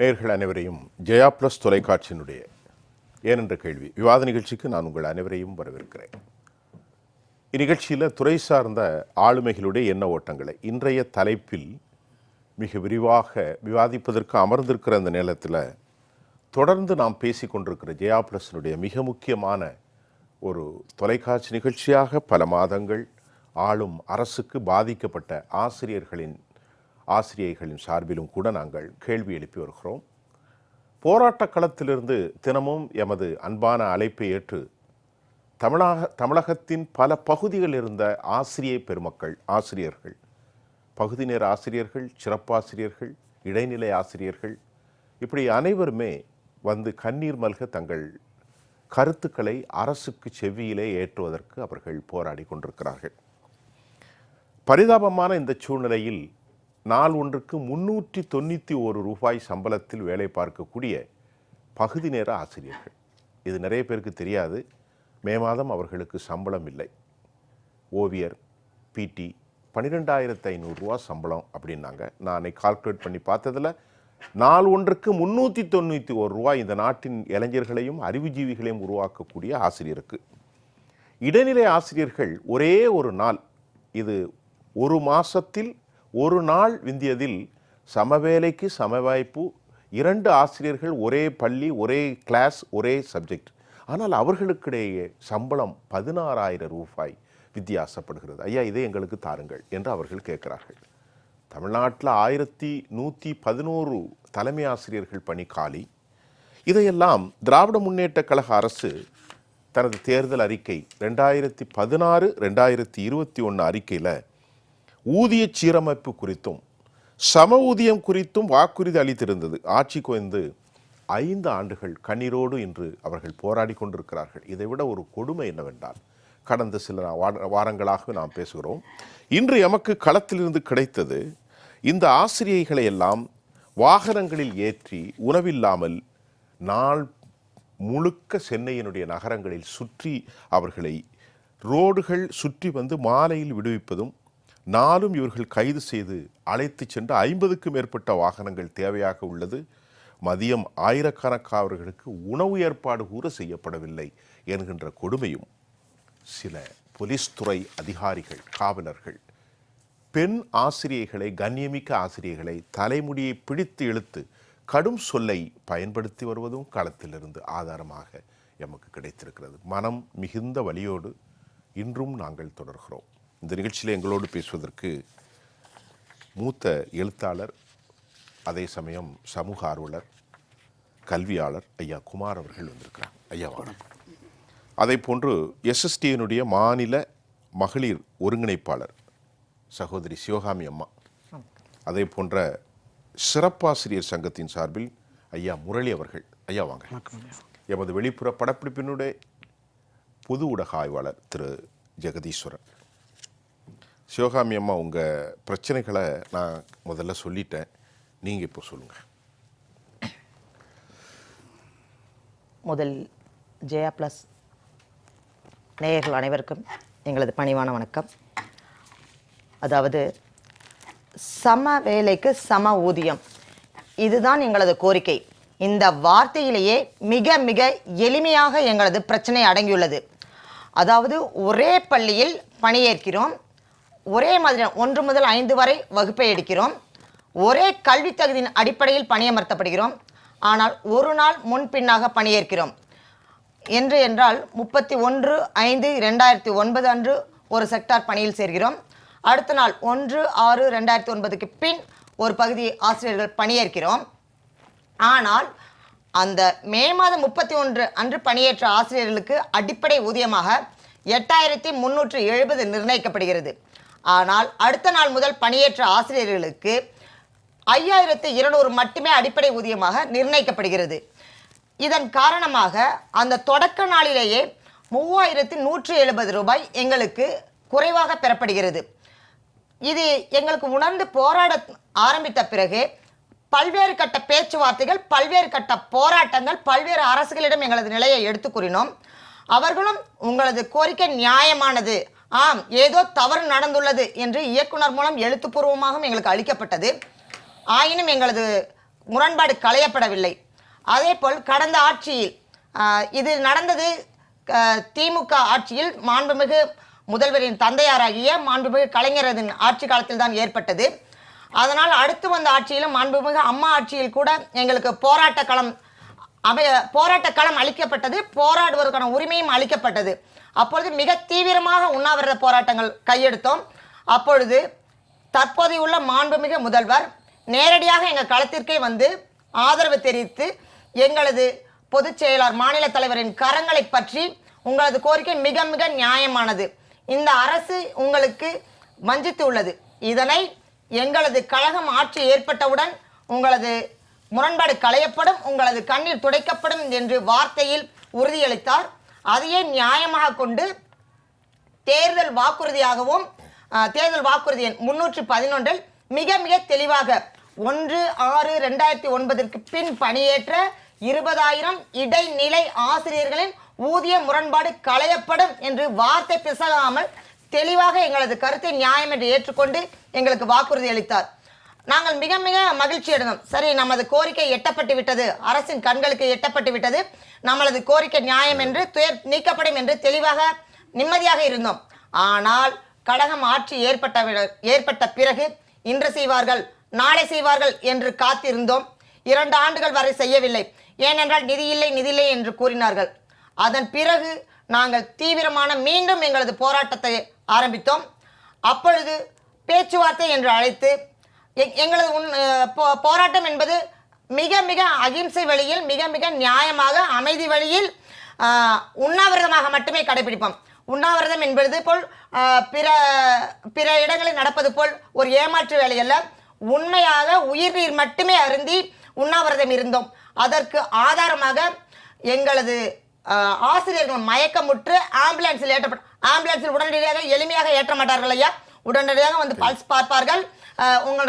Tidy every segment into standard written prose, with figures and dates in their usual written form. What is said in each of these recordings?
நேயர்கள் அனைவரையும் ஜெயா பிளஸ் தொலைக்காட்சியினுடைய ஏனென்ற கேள்வி விவாத நிகழ்ச்சிக்கு நான் உங்கள் அனைவரையும் வரவேற்கிறேன். இந்நிகழ்ச்சியில் துறை சார்ந்த ஆளுமைகளுடைய எண்ண ஓட்டங்களை இன்றைய தலைப்பில் மிக விரிவாக விவாதிப்பதற்கு அமர்ந்திருக்கிற அந்த நேரத்தில் தொடர்ந்து நாம் பேசி கொண்டிருக்கிற ஜெயா பிளஸினுடைய மிக முக்கியமான ஒரு தொலைக்காட்சி நிகழ்ச்சியாக பல மாதங்கள் ஆளும் அரசுக்கு பாதிக்கப்பட்ட ஆசிரியர்களின் சார்பிலும் கூட நாங்கள் கேள்வி எழுப்பி வருகிறோம். போராட்ட களத்திலிருந்து தினமும் எமது அன்பான அழைப்பை ஏற்று தமிழகத்தின் பல பகுதிகளில் இருந்த ஆசிரியர்கள், பகுதி நேர ஆசிரியர்கள், சிறப்பாசிரியர்கள், இடைநிலை ஆசிரியர்கள், இப்படி அனைவருமே வந்து கண்ணீர் மல்க தங்கள் கருத்துக்களை அரசுக்கு செவியிலே ஏற்றுவதற்கு அவர்கள் போராடி கொண்டிருக்கிறார்கள். பரிதாபமான இந்த சூழ்நிலையில் நாள் ஒன்றுக்கு 391 ரூபாய் சம்பளத்தில் வேலை பார்க்கக்கூடிய பகுதி நேர ஆசிரியர்கள், இது நிறைய பேருக்கு தெரியாது. மே மாதம் அவர்களுக்கு சம்பளம் இல்லை. ஓவியர், பிடி 12,500 ரூபா சம்பளம் அப்படின்னாங்க. நான் அன்னைக்கு கால்குலேட் பண்ணி பார்த்ததில் நாள் ஒன்றுக்கு 391 ரூபாய் இந்த நாட்டின் இளைஞர்களையும் அறிவுஜீவிகளையும் உருவாக்கக்கூடிய ஆசிரியருக்கு. இடைநிலை ஆசிரியர்கள் ஒரே ஒரு நாள், இது ஒரு மாதத்தில் ஒரு நாள் விந்தியதில் சமவேலைக்கு சமவாய்ப்பு, 2 ஆசிரியர்கள் ஒரே பள்ளி, ஒரே கிளாஸ், ஒரே சப்ஜெக்ட். ஆனால் அவர்களுக்கிடையே சம்பளம் 16,000 ரூபாய் வித்தியாசப்படுகிறது. ஐயா, இதை எங்களுக்கு தாருங்கள் என்று அவர்கள் கேட்கிறார்கள். தமிழ்நாட்டில் 1111 தலைமை ஆசிரியர்கள் பணி காலி. இதையெல்லாம் திராவிட முன்னேற்ற கழக அரசு தனது தேர்தல் அறிக்கை 2016-2021 அறிக்கையில் ஊதிய சீரமைப்பு குறித்தும் சம ஊதியம் குறித்தும் வாக்குறுதி அளித்திருந்தது. ஆட்சிக்கு வந்து 5 ஆண்டுகள் கண்ணீரோடு இன்று அவர்கள் போராடி கொண்டிருக்கிறார்கள். இதைவிட ஒரு கொடுமை என்னவென்றால், கடந்த சில வாரங்களாக நாம் பேசுகிறோம், இன்று எமக்கு களத்திலிருந்து கிடைத்தது, இந்த ஆசிரியர்களை எல்லாம் வாகனங்களில் ஏற்றி உணவில்லாமல் நாள் முழுக்க சென்னையினுடைய நகரங்களில் சுற்றி அவர்களை ரோடுகள் சுற்றி வந்து மாலையில் விடுவிப்பதும், நாளும் இவர்கள் கைது செய்து அழைத்து சென்று 50க்கும் மேற்பட்ட வாகனங்கள் தேவையாக உள்ளது. மதியம் ஆயிரக்கணக்கானவர்களுக்கு உணவு ஏற்பாடு கூட செய்யப்படவில்லை என்கின்ற கொடுமையும், சில போலீஸ் துறை அதிகாரிகள், காவலர்கள் பெண் ஆசிரியர்களை, கண்ணியமிக்க ஆசிரியர்களை தலைமுடியை பிடித்து இழுத்து கடும் சொல்லை பயன்படுத்தி வருவதும் களத்திலிருந்து ஆதாரமாக எமக்கு கிடைத்திருக்கிறது. மனம் மிகுந்த வலியோடு இன்றும் நாங்கள் தொடர்கிறோம். இந்த நிகழ்ச்சியில் எங்களோடு பேசுவதற்கு மூத்த எழுத்தாளர், அதே சமயம் சமூக ஆர்வலர், கல்வியாளர் ஐயா குமார் அவர்கள் வந்திருக்கிறார். ஐயா வணக்கம். அதை போன்று எஸ்எஸ்டியினுடைய மாநில மகளிர் ஒருங்கிணைப்பாளர் சகோதரி சிவகாமி அம்மா, அதே போன்ற சிறப்பாசிரியர் சங்கத்தின் சார்பில் ஐயா முரளி அவர்கள். ஐயா வாங்க. எமது வெளிப்புற படப்பிடிப்பினுடைய பொது ஊடக ஆய்வாளர் திரு ஜெகதீஸ்வரன். சிவகாமி அம்மா, உங்கள் பிரச்சனைகளை நான் முதல்ல சொல்லிட்டேன், நீங்கள் இப்போ சொல்லுங்கள். முதல் ஜெயா ப்ளஸ் நேயர்கள் அனைவருக்கும் எங்களது பணிவான வணக்கம். அதாவது சம வேலைக்கு சம ஊதியம், இதுதான் எங்களது கோரிக்கை. இந்த வார்த்தையிலேயே மிக மிக எளிமையாக எங்களது பிரச்சனை அடங்கியுள்ளது. அதாவது ஒரே பள்ளியில் பணியேற்கிறோம், ஒரே மாதிரி 1 முதல் 5 வரை வகுப்பை எடுக்கிறோம், ஒரே கல்வி தகுதியின் அடிப்படையில் பணியமர்த்தப்படுகிறோம். ஆனால் ஒரு நாள் முன்பின்னாக பணியேற்கிறோம் என்றால் 31/5/2009 அன்று ஒரு செக்டார் பணியில் சேர்கிறோம். அடுத்த நாள் 1/6/2009க்கு பின் ஒரு பகுதி ஆசிரியர்கள் பணியேற்கிறோம். ஆனால் அந்த மே மாதம் 31 அன்று பணியேற்ற ஆசிரியர்களுக்கு அடிப்படை ஊதியமாக 8,370 நிர்ணயிக்கப்படுகிறது. ஆனால் அடுத்த நாள் முதல் பணியேற்ற ஆசிரியர்களுக்கு 5,200 மட்டுமே அடிப்படை ஊதியமாக நிர்ணயிக்கப்படுகிறது. இதன் காரணமாக அந்த தொடக்க நாளிலேயே 3,170 ரூபாய் எங்களுக்கு குறைவாக பெறப்படுகிறது. இது எங்களுக்கு உணர்ந்து போராட ஆரம்பித்த பிறகு பல்வேறு கட்ட பேச்சுவார்த்தைகள், பல்வேறு கட்ட போராட்டங்கள், பல்வேறு அரசுகளிடம் எங்களது நிலையை எடுத்து கூறினோம். அவர்களும் உங்களது கோரிக்கை நியாயமானது, ஆம் ஏதோ தவறு நடந்துள்ளது என்று இயக்குனர் மூலம் எழுத்துப்பூர்வமாகவும் எங்களுக்கு அளிக்கப்பட்டது. ஆயினும் எங்களது முரண்பாடு களையப்படவில்லை. அதேபோல் கடந்த ஆட்சியில் இது நடந்தது திமுக ஆட்சியில் மாண்புமிகு முதல்வரின் தந்தையாராகிய மாண்புமிகு கலைஞரின் ஆட்சி காலத்தில் தான் ஏற்பட்டது. அதனால் அடுத்து வந்த ஆட்சியிலும் மாண்புமிகு அம்மா ஆட்சியில் கூட எங்களுக்கு போராட்ட களம் அளிக்கப்பட்டது, போராடுவதற்கான உரிமையும் அளிக்கப்பட்டது. அப்பொழுது மிக தீவிரமாக உண்ணாவிரத போராட்டங்கள் கையெடுத்தோம். அப்பொழுது தற்போதையுள்ள மாண்புமிகு முதல்வர் நேரடியாக எங்கள் களத்திற்கே வந்து ஆதரவு தெரிவித்து எங்களது பொதுச் செயலாளர் மாநில தலைவரின் கரங்களை பற்றி உங்களது கோரிக்கை மிக மிக நியாயமானது, இந்த அரசு உங்களுக்கு வஞ்சித்து உள்ளது, இதனை எங்களது கழகம் ஆட்சி ஏற்பட்டவுடன் உங்களது முரண்பாடு களையப்படும், உங்களது கண்ணீர் துடைக்கப்படும் என்று வார்த்தையில் உறுதியளித்தார். அதையே நியாயமாக கொண்டு தேர்தல் வாக்குறுதியாகவும் தேர்தல் வாக்குறுதி எண் 311 மிக மிக தெளிவாக 1/6/2009 பின் பணியேற்ற 20,000 இடைநிலை ஆசிரியர்களின் ஊதிய முரண்பாடு களையப்படும் என்று வார்த்தை பிசகாமல் தெளிவாக எங்களது கருத்தை நியாயம் என்று ஏற்றுக்கொண்டு எங்களுக்கு வாக்குறுதி அளித்தார். நாங்கள் மிக மிக மகிழ்ச்சி அடைந்தோம். சரி, நமது கோரிக்கை எட்டப்பட்டு விட்டது, அரசின் கண்களுக்கு எட்டப்பட்டு விட்டது, நம்மளது கோரிக்கை நியாயம் என்று துயர் நீக்கப்படும் என்று தெளிவாக நிம்மதியாக இருந்தோம். ஆனால் கழகம் ஆட்சி ஏற்பட்ட பிறகு இன்று செய்வார்கள் நாளை செய்வார்கள் என்று காத்திருந்தோம். 2 ஆண்டுகள் வரை செய்யவில்லை. ஏனென்றால் நிதி இல்லை என்று கூறினார்கள். அதன் பிறகு நாங்கள் தீவிரமான மீண்டும் எங்களது போராட்டத்தை ஆரம்பித்தோம். அப்பொழுது பேச்சுவார்த்தை என்று அழைத்து எங்களது போராட்டம் என்பது மிக மிக அகிம்சை வழியில் மிக மிக நியாயமாக அமைதி வழியில் உண்ணாவிரதமாக மட்டுமே கடைபிடிப்போம். உண்ணாவிரதம் என்பது போல் பிற இடங்களில் நடப்பது போல் ஒரு ஏமாற்று வேலையல்ல, உண்மையாக உயிர் மட்டுமே அருந்தி உண்ணாவிரதம் இருந்தோம். அதற்கு ஆதாரமாக எங்களது ஆசிரியர்கள் மயக்கமுற்று ஆம்புலன்ஸில் உடனடியாக எளிமையாக ஏற்ற மாட்டார்கள் ஐயா, உடனடியாக வந்து பல்ஸ் பார்ப்பார்கள்,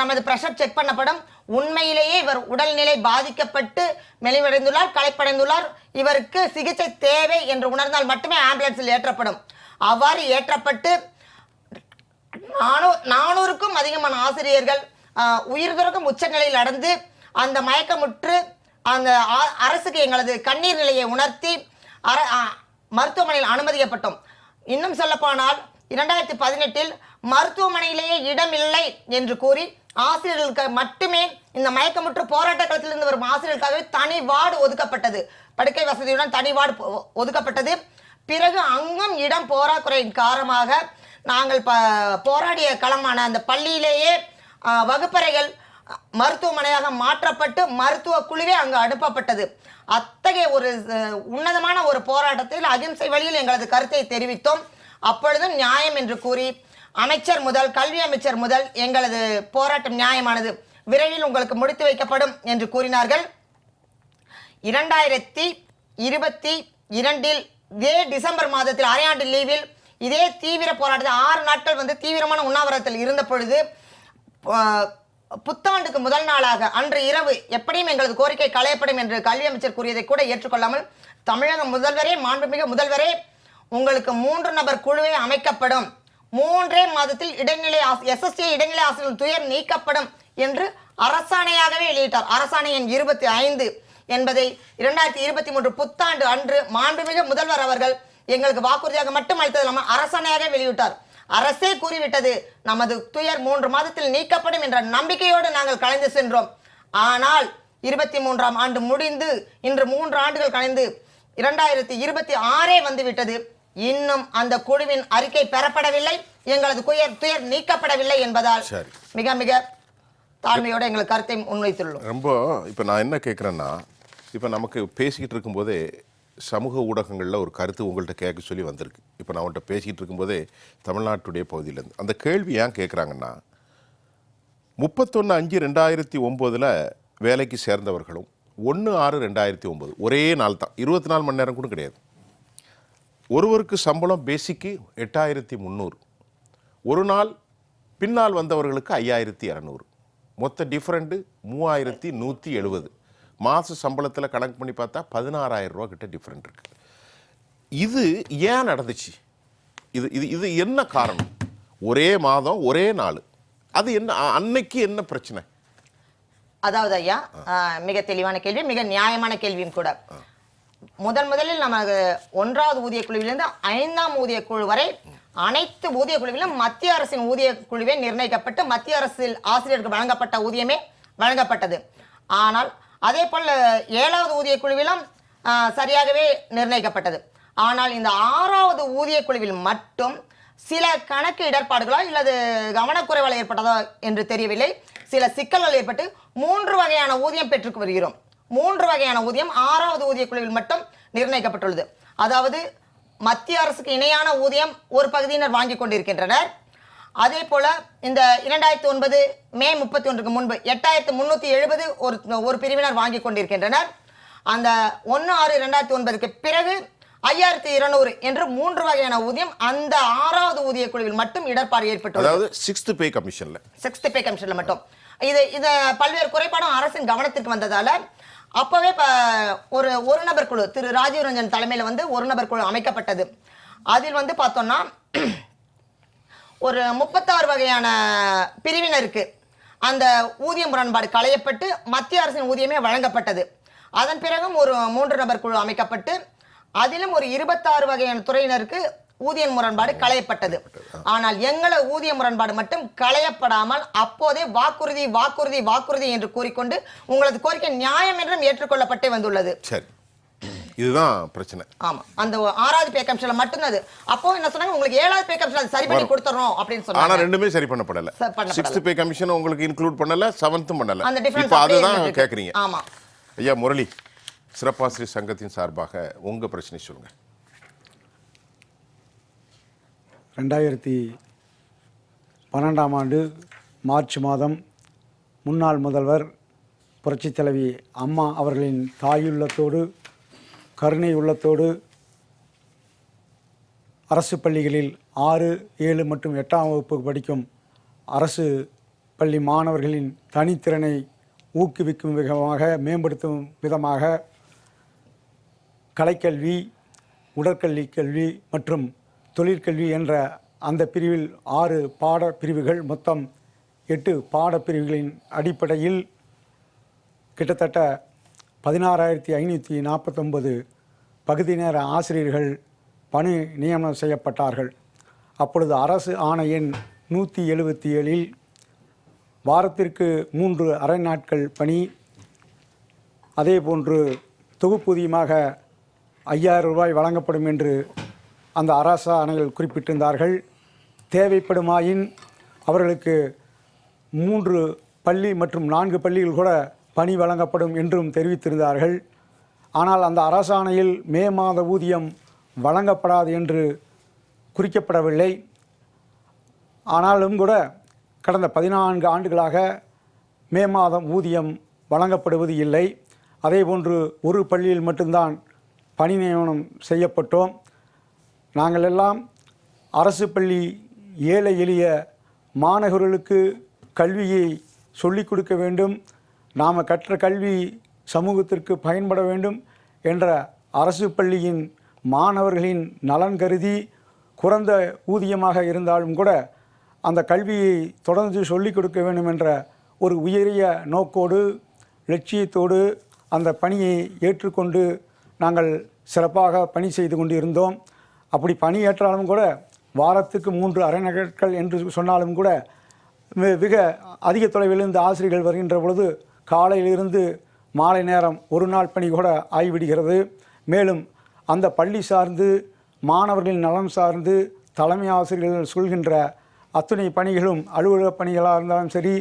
நமது பிரஷர் செக் பண்ணப்படும். உண்மையிலேயே இவர் உடல்நிலை பாதிக்கப்பட்டு மெலிவடைந்துள்ளார், களைப்படைந்துள்ளார், இவருக்கு சிகிச்சை தேவை என்று உணர்ந்தால் மட்டுமே ஆம்புலன்ஸில் ஏற்றப்படும். அவ்வாறு ஏற்றப்பட்டு 400க்கும் அதிகமான ஆசிரியர்கள் உயிர் துறக்கும் உச்சநிலையில் நடந்து அந்த மயக்கமுற்று அந்த அரசுக்கு எங்களது கண்ணீர் நிலையை உணர்த்தி மருத்துவமனையில் அனுமதிக்கப்பட்டோம். இன்னும் சொல்லப்போனால் 2018 மருத்துவமனையிலேயே இடம் இல்லை என்று கூறி ஆசிரியர்களுக்கு மட்டுமே இந்த மயக்கமுற்று போராட்ட களத்திலிருந்து வரும் ஆசிரியர்களுக்காகவே தனி வார்டு ஒதுக்கப்பட்டது, படுக்கை வசதியுடன் தனி வார்டு ஒதுக்கப்பட்டது. பிறகு அங்கும் இடம் போராக்குறையின் காரணமாக நாங்கள் போராடிய களமான அந்த பள்ளியிலேயே வகுப்பறைகள் மருத்துவமனையாக மாற்றப்பட்டு மருத்துவ குழுவே அங்கு அனுப்பப்பட்டது. அத்தகைய ஒரு உன்னதமான ஒரு போராட்டத்தில் அகிம்சை வழியில் எங்களது கருத்தை தெரிவித்தோம். அப்பொழுதும் நியாயம் என்று கூறி அமைச்சர் முதல் கல்வி அமைச்சர் முதல் எங்களது போராட்டம் நியாயமானது, விரைவில் உங்களுக்கு முடித்து வைக்கப்படும் என்று கூறினார்கள். 2022 இதே டிசம்பர் மாதத்தில் அரையாண்டு லீவில் இதே தீவிர போராட்டத்தில் 6 நாட்கள் வந்து தீவிரமான உண்ணாவிரதத்தில் இருந்த பொழுது புத்தாண்டுக்கு முதல் நாளாக அன்று இரவு எப்படியும் எங்களது கோரிக்கை களையப்படும் என்று கல்வி அமைச்சர் கூறியதை கூட ஏற்றுக்கொள்ளாமல் தமிழக முதல்வரே மாண்புமிகு முதல்வரே உங்களுக்கு 3 நபர் குழுவே அமைக்கப்படும், 3 மாதத்தில் இடைநிலை SST இடைநிலை ஆசிரியர்கள் துயர் நீக்கப்படும் என்று அரசாணையாகவே வெளியிட்டார். அரசாணை எண் 25 என்பதை 2023 புத்தாண்டு அன்று மாண்புமிகு முதல்வர் அவர்கள் எங்களுக்கு வாக்குறுதியாக மட்டும் அளித்தது இல்லாமல் அரசாணையாக வெளியிட்டார். அரசே கூறிவிட்டது நமது துயர் 3 மாதத்தில் நீக்கப்படும் என்ற நம்பிக்கையோடு நாங்கள் கலைந்து சென்றோம். ஆனால் 23ஆம் ஆண்டு முடிந்து இன்று 3 ஆண்டுகள் கழிந்து 2026 வந்துவிட்டது. இன்னும் அந்த குழுவின் அறிக்கை பெறப்படவில்லை, எங்களது துயர் நீக்கப்படவில்லை என்பதால் மிக மிக தாழ்மையோடு எங்கள் கருத்தை முன்வைத்துள்ளோம். ரொம்ப இப்போ நான் என்ன கேட்குறேன்னா, இப்போ நமக்கு பேசிக்கிட்டு இருக்கும்போதே சமூக ஊடகங்களில் ஒரு கருத்து உங்கள்கிட்ட கேட்க சொல்லி வந்திருக்கு. இப்போ நான் உங்கள்கிட்ட பேசிக்கிட்டு இருக்கும்போதே தமிழ்நாட்டுடைய பகுதியிலேருந்து அந்த கேள்வி ஏன் கேட்குறாங்கன்னா, 31/5/2009 வேலைக்கு சேர்ந்தவர்களும் 1/6/2009 ஒரே நாள் தான், 24 மணி நேரம் கூட கிடையாது. ஒருவருக்கு சம்பளம் பேசிக்கு 8,300, ஒரு நாள் பின்னால் வந்தவர்களுக்கு 5,200, மொத்த டிஃப்ரெண்ட்டு 3,170. மாத சம்பளத்தில் கணக்கு பண்ணி பார்த்தா 16,000 ரூபா கிட்ட டிஃப்ரெண்ட் இருக்குது. இது ஏன் நடந்துச்சு? இது இது இது என்ன காரணம்? ஒரே மாதம் ஒரே நாள், அது என்ன அன்னைக்கு என்ன பிரச்சனை? அதாவது ஐயா, மிக தெளிவான கேள்வி, மிக நியாயமான கேள்வியும் கூட. முதலில் நமக்கு 1வது ஊதிய குழுவிலிருந்து 5ஆம் ஊதிய குழு வரை அனைத்து ஊதிய குழுவிலும் மத்திய அரசின் ஊதிய குழுவே நிர்ணயிக்கப்பட்டு மத்திய அரசில் ஆசிரியருக்கு வழங்கப்பட்ட ஊதியமே வழங்கப்பட்டது. ஆனால் அதே போல் 7வது ஊதிய குழுவிலும் சரியாகவே நிர்ணயிக்கப்பட்டது. ஆனால் இந்த 6வது ஊதிய குழுவில் மட்டும் சில கணக்கு இடர்பாடுகளோ இல்லது கவனக்குறைவால் ஏற்பட்டதோ என்று தெரியவில்லை, சில சிக்கல்கள் ஏற்பட்டு 3 வகையான ஊதியம் பெற்று வருகிறோம். 3 வகையான ஊதியம் 6வது ஊதிய குழுவில் மட்டும் நிர்ணயிக்கப்பட்டுள்ளது. அதாவது மத்திய அரசுக்கு இணையான ஊதியம் ஒரு பகுதியினர் வாங்கி கொண்டிருக்கின்றனர். அதே போல இந்த 2009 மே 31க்கு முன்பு 8370 ஒரு பிரிவினர் வாங்கி கொண்டிருக்கின்றனர். அந்த 1/6/2009க்கு பிறகு 5200 என்று 3 வகையான ஊதியம் அந்த 6வது ஊதிய குழுவில் மட்டும் இடர்பாடு ஏற்பட்டுள்ளது. அதாவது 6th பே கமிஷன்ல மட்டும் இது பல்வேறு குறைபாடும் அரசின் கவனத்திற்கு வந்ததால அப்பவே ஒரு நபர் குழு திரு ராஜீவ் ரஞ்சன் தலைமையில் ஒரு நபர் குழு அமைக்கப்பட்டது. அதில் பார்த்தோம்னா ஒரு 36 வகையான பிரிவினருக்கு அந்த ஊதிய முரண்பாடு களையப்பட்டு மத்திய அரசின் ஊதியமே வழங்கப்பட்டது. அதன் பிறகும் ஒரு 3 நபர் குழு அமைக்கப்பட்டு அதிலும் ஒரு 26 வகையான துறையினருக்கு ஊதிய முரண்பாடு களையப்பட்டது. ஆனால் எங்கள ஊதிய முரண்பாடு மட்டும் களையப்படாமல் அப்போதே வாக்குறுதி வாக்குறுதி வாக்குறுதி என்று கூறிக்கொண்டு உங்களது கோரிக்கை நியாயம் என்றும் ஏற்றுக்கொள்ளப்பட்டே வந்துள்ளது. சரி, இதுதான் பிரச்சனை. ஆமா, அந்த 6வது பே கமிஷன்ல மட்டும் அது அப்போ என்ன சொன்னாங்க, உங்களுக்கு 7வது பே கமிஷன் சரி பண்ணி கொடுத்துறோம் அப்படின்னு சொன்னாங்க. ஆனா ரெண்டுமே சரி பண்ணப்படல. 6th பே கமிஷன் உங்களுக்கு இன்க்ளூட் பண்ணல, 7th பண்ணல. அந்த டிஃபரன்ஸ் இப்போ அதுதான் கேக்குறீங்க. ஆமா ஐயா முரளி, சிறப்பாசிரியர் சங்கத்தின் சார்பாக உங்க பிரச்சனை சொல்லுங்க. 2012ஆம் ஆண்டு மார்ச் மாதம் முன்னாள் முதல்வர் புரட்சித் தலைவி அம்மா அவர்களின் தாயுள்ளத்தோடு கருணை உள்ளத்தோடு அரசு பள்ளிகளில் 6, 7 மற்றும் 8ஆம் வகுப்பு படிக்கும் அரசு பள்ளி மாணவர்களின் தனித்திறனை ஊக்குவிக்கும் விதமாக மேம்படுத்தும் விதமாக கலைக்கல்வி, உடற்கல்வி கல்வி மற்றும் தொழிற்கல்வி என்ற அந்த பிரிவில் 6 பாடப்பிரிவுகள், மொத்தம் 8 பாடப்பிரிவுகளின் அடிப்படையில் கிட்டத்தட்ட 16,549 பகுதி நேர ஆசிரியர்கள் பணி நியமனம் செய்யப்பட்டார்கள். அப்பொழுது அரசு ஆணை எண் 177இல் வாரத்திற்கு 3 அரை நாட்கள் பணி, அதேபோன்று தொகுப்பூதியமாக 5000 ரூபாய் வழங்கப்படும் என்று அந்த அரசு ஆணைகள் குறிப்பிட்டிருந்தார்கள். தேவைப்படுமாயின் அவர்களுக்கு 3 பள்ளி மற்றும் 4 பள்ளிகள் கூட பணி வழங்கப்படும் என்றும் தெரிவித்திருந்தார்கள். ஆனால் அந்த அரசாணையில் மே மாத ஊதியம் வழங்கப்படாது என்று குறிக்கப்படவில்லை. ஆனாலும் கூட கடந்த 14 ஆண்டுகளாக மே மாதம் ஊதியம் வழங்கப்படுவது இல்லை. அதேபோன்று ஒரு பள்ளியில் மட்டும்தான் பணி நியமனம் செய்யப்பட்டோம். நாங்கள் எல்லாம் அரசு பள்ளி ஏழை எளிய மாணவர்களுக்கு கல்வியை சொல்லிக் கொடுக்க வேண்டும், நாம் கற்ற கல்வி சமூகத்திற்கு பயன்பட வேண்டும் என்ற அரசு பள்ளியின் மாணவர்களின் நலன் கருதி குறைந்த ஊதியமாக இருந்தாலும் கூட அந்த கல்வியை தொடர்ந்து சொல்லிக் கொடுக்க வேண்டும் என்ற ஒரு உயரிய நோக்கோடு லட்சியத்தோடு அந்த பணியை ஏற்றுக்கொண்டு நாங்கள் சிறப்பாக பணி செய்து கொண்டிருந்தோம். அப்படி பணியேற்றாலும் கூட வாரத்துக்கு 3 அரை நாட்கள் என்று சொன்னாலும் கூட மிக அதிக தொலைவிலிருந்து ஆசிரியர்கள் வருகின்ற பொழுது காலையிலிருந்து மாலை நேரம் ஒரு நாள் பணி கூட ஆகிவிடுகிறது. மேலும் அந்த பள்ளி சார்ந்து மாணவர்களின் நலம் சார்ந்து தலைமை ஆசிரியர்கள் சொல்கின்ற அத்துணை பணிகளும் அலுவலக பணிகளாக இருந்தாலும் சரி,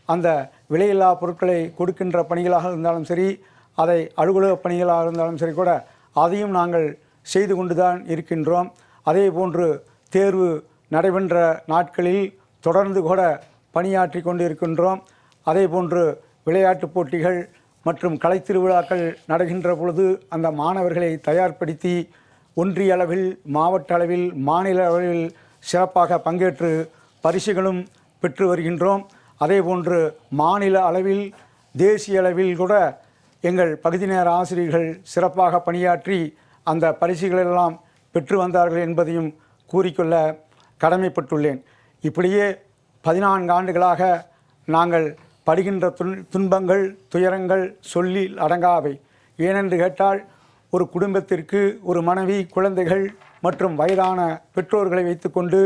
அந்த விலையில்லா பொருட்களை கொடுக்கின்ற பணிகளாக இருந்தாலும் சரி, அதை அலுவலக பணிகளாக இருந்தாலும் சரி கூட அதையும் நாங்கள் செய்து கொண்டு தான் இருக்கின்றோம். அதே போன்று தேர்வு நடைபெற்ற நாட்களில் தொடர்ந்து கூட பணியாற்றி கொண்டு இருக்கின்றோம். அதே போன்று விளையாட்டுப் போட்டிகள் மற்றும் கலைத்திருவிழாக்கள் நடக்கின்ற பொழுது அந்த மாணவர்களை தயார்படுத்தி ஒன்றிய அளவில், மாவட்ட அளவில், மாநில அளவில் சிறப்பாக பங்கேற்று பரிசுகளும் பெற்று வருகின்றோம். அதே போன்று மாநில அளவில், தேசிய அளவில் கூட எங்கள் பகுதி நேர ஆசிரியர்கள் சிறப்பாக பணியாற்றி அந்த பரிசுகளெல்லாம் பெற்று வந்தார்கள் என்பதையும் கூறிக்கொள்ள கடமைப்பட்டுள்ளேன். இப்படியே 14 ஆண்டுகளாக நாங்கள் படுகின்ற துன்பங்கள் துயரங்கள் சொல்லில் அடங்காவை. ஏனென்று கேட்டால் ஒரு குடும்பத்திற்கு ஒரு மனைவி, குழந்தைகள் மற்றும் வயதான பெற்றோர்களை வைத்துக்கொண்டு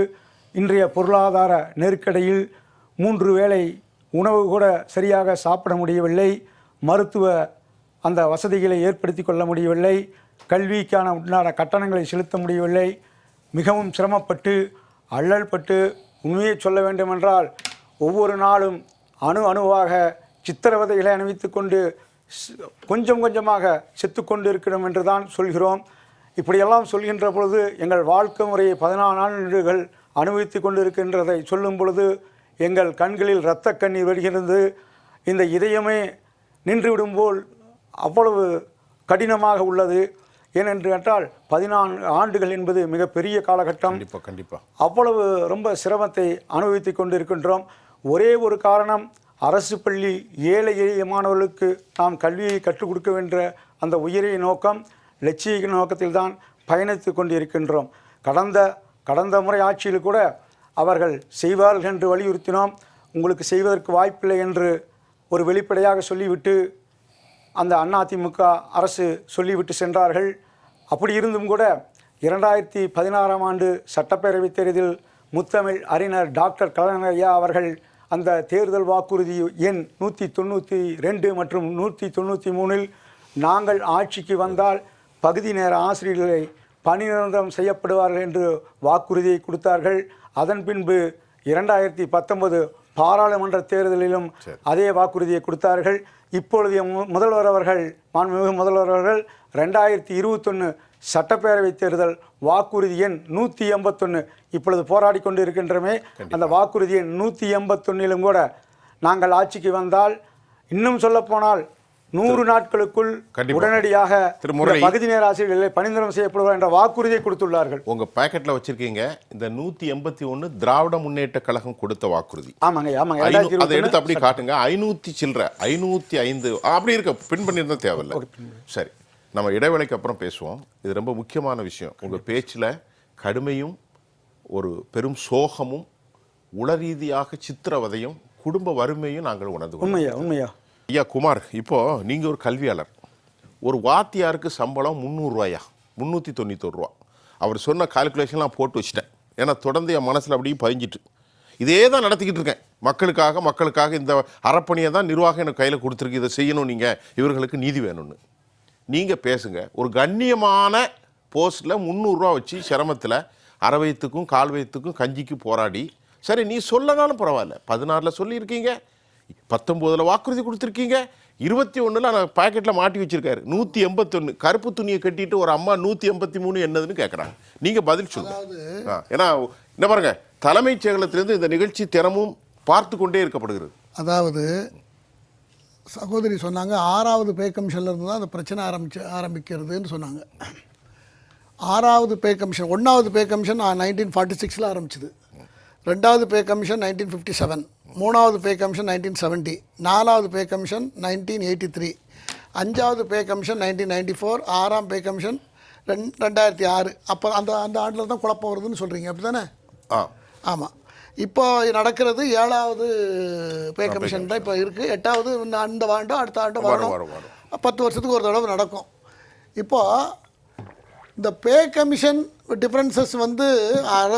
இன்றைய பொருளாதார நெருக்கடியில் 3 வேளை உணவு கூட சரியாக சாப்பிட முடியவில்லை. மருத்துவ அந்த வசதிகளை ஏற்படுத்தி கொள்ள முடியவில்லை. கல்விக்கான உண்டான கட்டணங்களை செலுத்த முடியவில்லை. மிகவும் சிரமப்பட்டு அல்லல்பட்டு உண்மையை சொல்ல வேண்டுமென்றால் ஒவ்வொரு நாளும் அணுவாக சித்திரவதைகளை அணிவித்து கொண்டு கொஞ்சம் கொஞ்சமாக செத்துக்கொண்டு இருக்கிறோம் என்று தான் சொல்கிறோம். இப்படியெல்லாம் சொல்கின்ற பொழுது எங்கள் வாழ்க்கை முறையை 14 ஆண்டுகள் அனுபவித்து கொண்டு இருக்கின்றதை சொல்லும் பொழுது எங்கள் கண்களில் இரத்த கண்ணீர் வருகிறது. இந்த இதயமே நின்றுவிடும் போல் அவ்வளவு கடினமாக உள்ளது. ஏனென்று கேட்டால் 14 ஆண்டுகள் என்பது மிகப்பெரிய காலகட்டம். கண்டிப்பாக அவ்வளவு ரொம்ப சிரமத்தை அனுபவித்து கொண்டு இருக்கின்றோம். ஒரே ஒரு காரணம், அரசு பள்ளி ஏழை எளிய மாணவர்களுக்கு நாம் கல்வியை கற்றுக் கொடுக்க வேண்டிய அந்த உயரிய நோக்கம், லட்சிய நோக்கத்தில் தான் பயணித்து கொண்டு இருக்கின்றோம். கடந்த முறை ஆட்சியில் கூட அவர்கள் செய்வார்கள் என்று வலியுறுத்தினோம். உங்களுக்கு செய்வதற்கு வாய்ப்பில்லை என்று ஒரு வெளிப்படையாக சொல்லிவிட்டு அந்த அதிமுக அரசு சொல்லிவிட்டு சென்றார்கள். அப்படி இருந்தும் கூட 2016ஆம் ஆண்டு சட்டப்பேரவைத் தேர்தலில் முத்தமிழ் அறிஞர் டாக்டர் கலைஞர் ஐயா அவர்கள் அந்த தேர்தல் வாக்குறுதி எண் 192 மற்றும் 193இல் நாங்கள் ஆட்சிக்கு வந்தால் பகுதி நேர ஆசிரியர்களை பணி நிரந்தரம் செய்யப்படுவார்கள் என்று வாக்குறுதியை கொடுத்தார்கள். அதன் பின்பு 2019 பாராளுமன்ற தேர்தலிலும் அதே வாக்குறுதியை கொடுத்தார்கள். இப்பொழுது முதல்வர் அவர்கள், மாண்புமிகு முதல்வர் அவர்கள் 2021 சட்டப்பேரவை தேர்தல் வாக்குறுதி எண் 181 இப்பொழுது போராடி கொண்டு இருக்கின்றமே, அந்த வாக்குறுதி எண் 181லும் கூட நாங்கள் ஆட்சிக்கு வந்தால், இன்னும் சொல்லப்போனால் 100 நாட்களுக்குள் உடனடியாக பகுதி நேர ஆசிரியர்களை பணிநிரந்தரம் செய்யப்படுவார் என்ற வாக்குறுதியை கொடுத்துள்ளார்கள். உங்க பாக்கெட்ல வச்சிருக்கீங்க இந்த 181 திராவிட முன்னேற்ற கழகம் கொடுத்த வாக்குறுதி. ஆமாங்க ஆமாங்க. அதை எடுத்து அப்படி காட்டுங்க. 500 சில்லற 505 அப்படி இருக்க பின் பண்ணியிருந்தா தேவையில்லை. சரி, நம்ம இடைவேளைக்கு அப்புறம் பேசுவோம். இது ரொம்ப முக்கியமான விஷயம். உங்க பேச்சில் கடுமையும் ஒரு பெரும் சோகமும் உளரீதியாக சித்திரவதையும் குடும்ப வறுமையும் நாங்கள் உணர்ந்து. உண்மையா ஐயா குமார், இப்போ நீங்க ஒரு கல்வியாளர். ஒரு வாத்தியாருக்கு சம்பளம் 300 ரூபாயா, 391 ரூபா. அவர் சொன்ன கால்குலேஷன்லாம் போட்டு வச்சுட்டேன். ஏன்னா தொடர்ந்து என் மனசில் அப்படியே பதிஞ்சிட்டு இதே தான் நடத்திக்கிட்டு இருக்கேன். மக்களுக்காக இந்த அறப்பணியை தான் நிர்வாகம் எனக்கு கையில் கொடுத்துருக்கு. இதை செய்யணும், நீங்கள் இவர்களுக்கு நீதி வேணும்னு. நீங்கள் பேசுங்க. ஒரு கண்ணியமான போஸ்ட்டில் 300 ரூபா வச்சு சிரமத்தில் அரை வயிற்றுக்கும் கால் வயிற்றுக்கும் கஞ்சிக்கு போராடி, சரி நீ சொல்லனாலும் பரவாயில்ல, 16ல் சொல்லியிருக்கீங்க, 19ல் வாக்குறுதி கொடுத்துருக்கீங்க, 21ல் நான் பாக்கெட்டில் மாட்டி வச்சிருக்காரு 181 கருப்பு துணியை கட்டிட்டு ஒரு அம்மா 183 என்னதுன்னு கேட்குறாங்க. நீங்கள் பதில் சொல்லுங்க. ஏன்னா என்ன பாருங்க, தலைமைச் செயலகத்திலிருந்து இந்த நிகழ்ச்சி தினமும் பார்த்து கொண்டே இருக்கப்படுகிறது. அதாவது சகோதரி சொன்னாங்க 6வது பே கமிஷன்லேருந்து தான் அந்த பிரச்சனை ஆரம்பிக்கிறதுன்னு சொன்னாங்க. 6வது பே கமிஷன், 1வது பே கமிஷன் 1946 ஆரம்பிச்சுது, 2வது பே கமிஷன் 1957, 3வது பே கமிஷன் 1970, 4வது பே கமிஷன் 1983, 5வது பே கமிஷன் 1994, 6ஆம் பே கமிஷன் 2006. அப்போ அந்த ஆண்டில் தான் குழப்பம் வருதுன்னு சொல்கிறீங்க, அப்படி தானே? ஆமாம். இப்போ நடக்கிறது 7வது பே கமிஷன் தான் இப்போ இருக்குது. 8வது அந்த ஆண்டும் அடுத்த ஆண்டு வரணும். 10 வருஷத்துக்கு ஒரு தடவை நடக்கும். இப்போது இந்த பே கமிஷன் டிஃப்ரென்சஸ்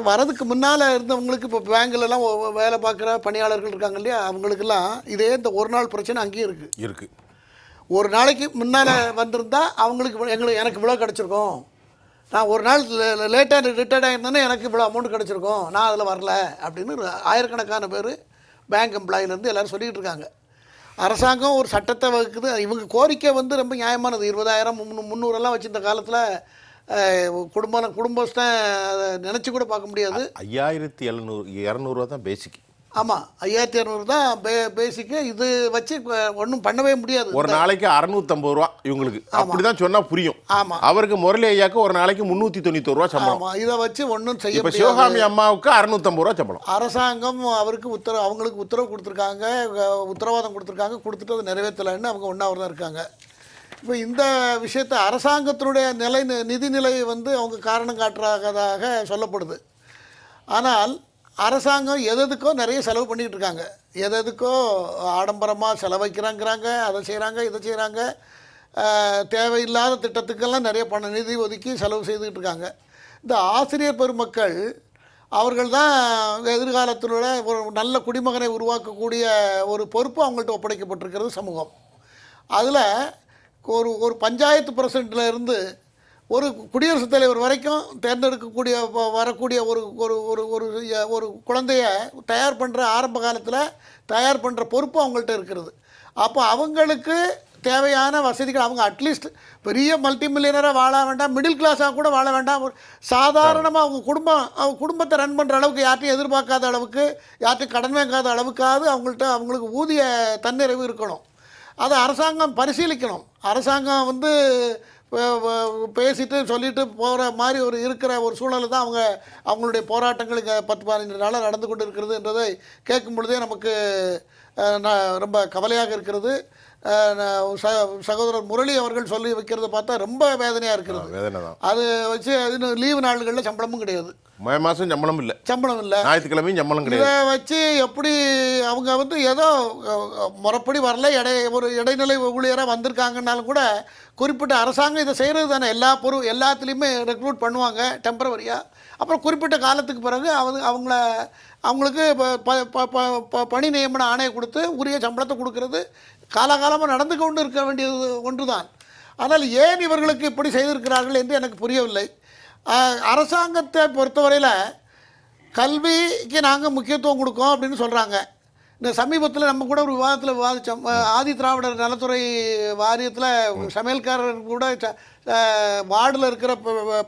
வரதுக்கு முன்னால் இருந்தவங்களுக்கு, இப்போ பேங்கிலலாம் வேலை பார்க்குற பணியாளர்கள் இருக்காங்க இல்லையா, அவங்களுக்கெல்லாம் இதே இந்த ஒரு நாள் பிரச்சனை அங்கேயும் இருக்குது. ஒரு நாளைக்கு முன்னால் வந்திருந்தால் அவங்களுக்கு எனக்கு இவ்வளோ கிடச்சிருக்கும், நான் ஒரு நாள் லேட்டாக ரிட்டையர்ட் ஆகிருந்தேன்னா எனக்கு இவ்வளோ அமௌண்ட் கிடச்சிருக்கும், நான் அதில் வரல அப்படின்னு ஆயிரக்கணக்கான பேர் பேங்க் எம்ப்ளாயிலேருந்து எல்லோரும் சொல்லிகிட்டு இருக்காங்க. அரசாங்கம் ஒரு சட்டத்தை வகுக்குது. இவங்க கோரிக்கை ரொம்ப நியாயமானது. 20,000 300 வச்சுருந்த காலத்தில் குடும்பஸ்தான் நினச்சி கூட பார்க்க முடியாது. 5,200 தான் பேசிக். ஆமாம், 5,200 தான் பேசிக்கு. இது வச்சு ஒன்றும் பண்ணவே முடியாது. ஒரு நாளைக்கு 650 ரூபா இவங்களுக்கு, அப்படிதான் சொன்னா புரியும். ஆமாம், அவருக்கு முரளி ஐயாவுக்கு ஒரு நாளைக்கு 390 ரூபா சம்பளம். இதை வச்சு ஒன்றும் செய்ய முடியாது. சிவகாமி அம்மாவுக்கு 650 ரூபா சம்பளம். அரசாங்கம் அவங்களுக்கு உத்தரவு கொடுத்துருக்காங்க, உத்தரவாதம் கொடுத்துருக்காங்க, கொடுத்துட்டு அதை நிறைவேற்றலைன்னு அவங்க ஒன்றாவது தான் இருக்காங்க. இப்போ இந்த விஷயத்தை அரசாங்கத்தினுடைய நிதிநிலை அவங்க காரணம் காட்டுறதாக சொல்லப்படுது. ஆனால் அரசாங்கம் எதுக்கோ நிறைய செலவு பண்ணிகிட்டு இருக்காங்க. எதுக்கோ ஆடம்பரமாக செலவைக்கிறாங்கிறாங்க, அதை செய்கிறாங்க, இதை செய்கிறாங்க. தேவையில்லாத திட்டத்துக்கெல்லாம் நிறைய நிதி ஒதுக்கி செலவு செய்துக்கிட்டு இருக்காங்க. இந்த ஆசிரியர் பெருமக்கள் அவர்கள் தான் எதிர்காலத்தில் ஒரு நல்ல குடிமகனை உருவாக்கக்கூடிய ஒரு பொறுப்பு அவங்கள்ட்ட ஒப்படைக்கப்பட்டிருக்கிறது சமூகம். அதில் ஒரு பஞ்சாயத்து பிரசிடெண்ட்டில் இருந்து ஒரு குடியரசுத் தலைவர் வரைக்கும் தேர்ந்தெடுக்கக்கூடிய வரக்கூடிய ஒரு ஒரு ஒரு ஒரு ஒரு குழந்தைய தயார் பண்ணுற ஆரம்ப காலத்தில் தயார் பண்ணுற பொறுப்பு அவங்கள்ட்ட இருக்கிறது. அப்போ அவங்களுக்கு தேவையான வசதிகள் அவங்க அட்லீஸ்ட் பெரிய மல்டி மில்லியனராக வாழ வேண்டாம், மிடில் கிளாஸாக கூட வாழ வேண்டாம், ஒரு சாதாரணமாக அவங்க குடும்பத்தை ரன் பண்ணுற அளவுக்கு யார்ட்டையும் எதிர்பார்க்காத அளவுக்கு யார்ட்டையும் கடன் வாங்காத அளவுக்காவது அவங்களுக்கு ஊதிய தன்னிறைவு இருக்கணும். அதை அரசாங்கம் பரிசீலிக்கணும். அரசாங்கம் பேசிட்டு சொல்லிட்டு போகிற மாதிரி இருக்கிற ஒரு சூழலை தான் அவங்களுடைய போராட்டங்கள் இங்கே 10-15 நாளாக நடந்து கொண்டு இருக்கிறது என்றதை கேட்கும் பொழுதே நமக்கு ரொம்ப கவலையாக இருக்கிறது. சகோதரர் முரளி அவர்கள் சொல்லி வைக்கிறத பார்த்தா ரொம்ப வேதனையாக இருக்கிறது. அது வச்சு லீவு நாள்களில் சம்பளமும் கிடையாது, மே மாதம் சம்பளம் இல்லை, ஞாயிற்றுக்கிழமையும் சம்பளம் கிடையாது. இதை வச்சு எப்படி அவங்க ஏதோ முறைப்படி வரல, ஒரு இடைநிலை ஊழியராக வந்திருக்காங்கன்னாலும் கூட குறிப்பிட்ட அரசாங்கம் இதை செய்கிறது தானே. எல்லாத்துலேயுமே ரெக்ரூட் பண்ணுவாங்க டெம்பரவரியாக. அப்புறம் குறிப்பிட்ட காலத்துக்கு பிறகு அவங்களுக்கு பணி நியமன ஆணையை கொடுத்து உரிய சம்பளத்தை கொடுக்கறது காலகாலமாக நடந்து கொண்டு இருக்க வேண்டியது ஒன்று தான். ஆனால் ஏன் இவர்களுக்கு இப்படி செய்திருக்கிறார்கள் என்று எனக்கு புரியவில்லை. அரசாங்கத்தை பொறுத்தவரையில் கல்விக்கு நாங்கள் முக்கியத்துவம் கொடுக்கோம் அப்படின்னு சொல்கிறாங்க. இந்த சமீபத்தில் நம்ம கூட ஒரு விவாதத்தில் விவாதித்தோம். ஆதி திராவிடர் நலத்துறை வாரியத்தில் சமையல்காரர் கூட வார்டில் இருக்கிற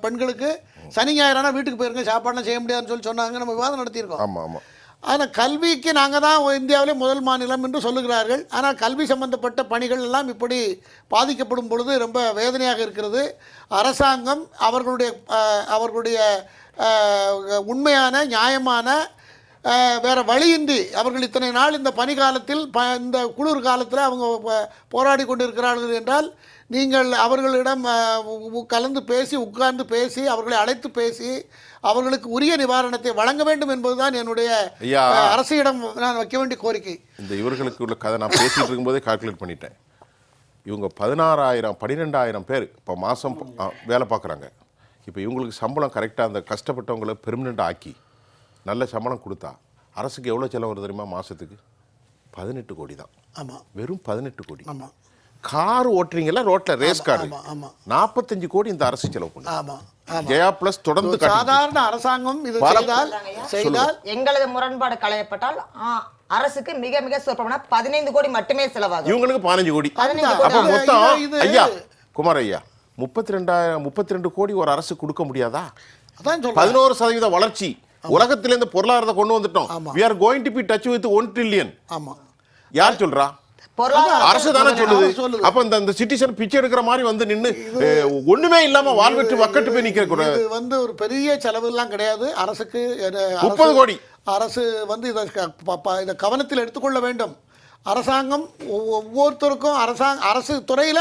பெண்களுக்கு சனி ஞாயிறானா வீட்டுக்கு போயிருங்க, சாப்பாடுலாம் செய்ய முடியாதுன்னு சொன்னாங்க. நம்ம விவாதம் நடத்தியிருக்கோம். ஆமாம் ஆமாம். ஆனால் கல்விக்கு நாங்கள் தான் இந்தியாவிலே முதல் மாநிலம் என்று சொல்லுகிறார்கள். ஆனால் கல்வி சம்பந்தப்பட்ட பணிகள் எல்லாம் இப்படி பாதிக்கப்படும் பொழுது ரொம்ப வேதனையாக இருக்கிறது. அரசாங்கம் அவர்களுடைய உண்மையான நியாயமான வேறு வழியின்றி அவர்கள் இத்தனை நாள் இந்த பனிகாலத்தில் இந்த குளிர் காலத்தில் அவங்க போராடி கொண்டு இருக்கிறார்கள் என்றால் நீங்கள் அவர்களிடம் உட்கார்ந்து பேசி அவர்களை அழைத்து பேசி அவர்களுக்கு உரிய நிவாரணத்தை வழங்க வேண்டும் என்பதுதான் என்னுடைய அரசிடம் நான் வைக்க வேண்டிய கோரிக்கை. இந்த இவர்களுக்கு உள்ள கதை நான் பேசிட்டு இருக்கும்போதே கால்குலேட் பண்ணிட்டேன். இவங்க 16,000-12,000 பேர் இப்போ மாதம் வேலை பார்க்குறாங்க. இப்போ இவங்களுக்கு சம்பளம் கரெக்டாக அந்த கஷ்டப்பட்டவங்களை பெர்மனெண்ட் ஆக்கி நல்ல சம்பளம் கொடுத்தா அரசுக்கு எவ்வளோ செலவு வருது தெரியுமா? மாதத்துக்கு 18 கோடி தான். ஆமாம், வெறும் 18 கோடி. ஆமாம். கார் ஓட்டுறீங்களா ரோட்ல ரேஸ் கார், 45 கோடி இந்த அரசு செலவு பண்ணும். ஜெயா பிளஸ் தொடர்ந்து சாதாரண அரசாங்கம் இது செய்தால் எங்களது முரண்பாடு களையப்பட்டால் அரசுக்கு மிக மிக சொற்பமான 15 கோடி மட்டுமே செலவாகும். இவங்களுக்கு 15 கோடி. அப்ப மொத்தம் ஐயா குமார் ஐயா 32 கோடி ஒரு அரசு கொடுக்க முடியாதா? 11% வளர்ச்சி உலகத்திலிருந்து பொருளாதாரத்தை கொண்டு வந்துட்டோம். we are going to be touch with 1 trillion. ஆமா, யார் சொல்றா? அரசு தானே சொல்லுது. அப்ப இந்த சிட்டிசன் பிச்சை எடுக்கிற மாதிரி நின்னு ஒண்ணுமே இல்லாம வாழ்வெட்டு வக்கட்டு போய் நிக்க கூடாது. இது ஒரு பெரிய செலவு எல்லாம் கிடையாது அரசுக்கு. 30 கோடி. அரசு இதை கவனத்தில் எடுத்துக்கொள்ள வேண்டும். அரசாங்கம் ஒவ்வொருத்தருக்கும் அரசு துறையில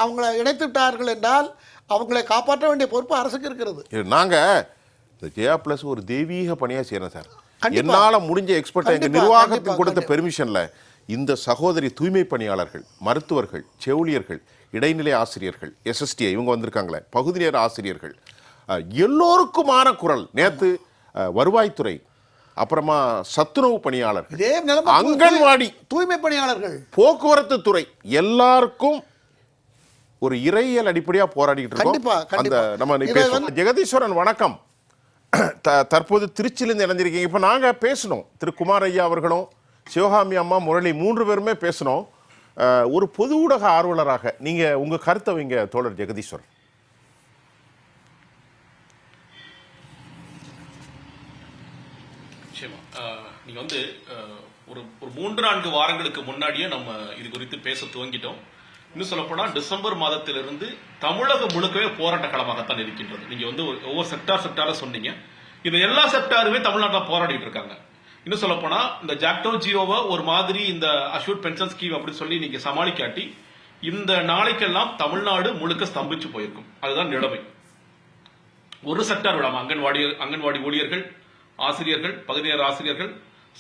அவங்களை இணைத்து விட்டார்கள் என்றால் அவங்களை காப்பாற்ற வேண்டிய பொறுப்பு அரசுக்கு இருக்கிறது. நாங்க இந்த ஜெயா பிளஸ் ஒரு தெய்வீக பணியா செய்யறோம் சார். என்னால முடிஞ்ச எக்ஸ்பர்ட் எங்க நிர்வாகத்துக்கு கொடுத்த பெர்மிஷன்ல இந்த சகோதரி தூய்மை பணியாளர்கள், மருத்துவர்கள், செவிலியர்கள், இடைநிலை ஆசிரியர்கள், SSTI இவங்க வந்திருக்காங்களே, பகுதி நேர ஆசிரியர்கள், எல்லோருக்குமான குரல். நேத்து வருவாய்த்துறை, அப்புறமா சத்துணவு பணியாளர்கள், அங்கன்வாடி தூய்மை பணியாளர்கள், போக்குவரத்து துறை எல்லாருக்கும் ஒரு இறையியல் அடிப்படையா போராடிட்டு இருக்கோம். அந்த நம்ம ஜெகதீஸ்வரன் வணக்கம். தற்போது திருச்சியிலிருந்து இணைஞ்சிருக்கீங்க. இப்ப நாங்க பேசணும், திரு குமார் ஐயா அவர்களும் சிவகாமி அம்மா, முரளி 3 பேருமே பேசணும். ஒரு பொது ஊடக ஆர்வலராக நீங்க உங்க கருத்தை வைங்க தோழர் ஜெகதீஸ்வர். நீங்க ஒரு 3-4 வாரங்களுக்கு முன்னாடியே நம்ம இது குறித்து பேச துவங்கிட்டோம். இன்னும் சொல்லப்போனா டிசம்பர் மாதத்திலிருந்து தமிழகம் முழுக்கவே போராட்ட களமாகத்தான் இருக்கின்றது. நீங்க ஒவ்வொரு செக்டாரா சொன்னீங்க. இது எல்லா செக்டாருமே தமிழ்நாட்டில் போராடிட்டு இருக்காங்க. இன்னும் சொல்ல போனா இந்த ஜாக்டோ ஜியோவை ஒரு மாதிரி இந்த அஷ்யூர்ட் பென்ஷன் ஸ்கீம் அப்படின்னு சொல்லி நீங்க சமாளிக்காட்டி இந்த நாளைக்கெல்லாம் தமிழ்நாடு முழுக்க ஸ்தம்பிச்சு போயிருக்கும். அதுதான் நிலைமை. ஒரு செக்டார் விடாம அங்கன்வாடி ஊழியர்கள், ஆசிரியர்கள், பகுதி நேர ஆசிரியர்கள்,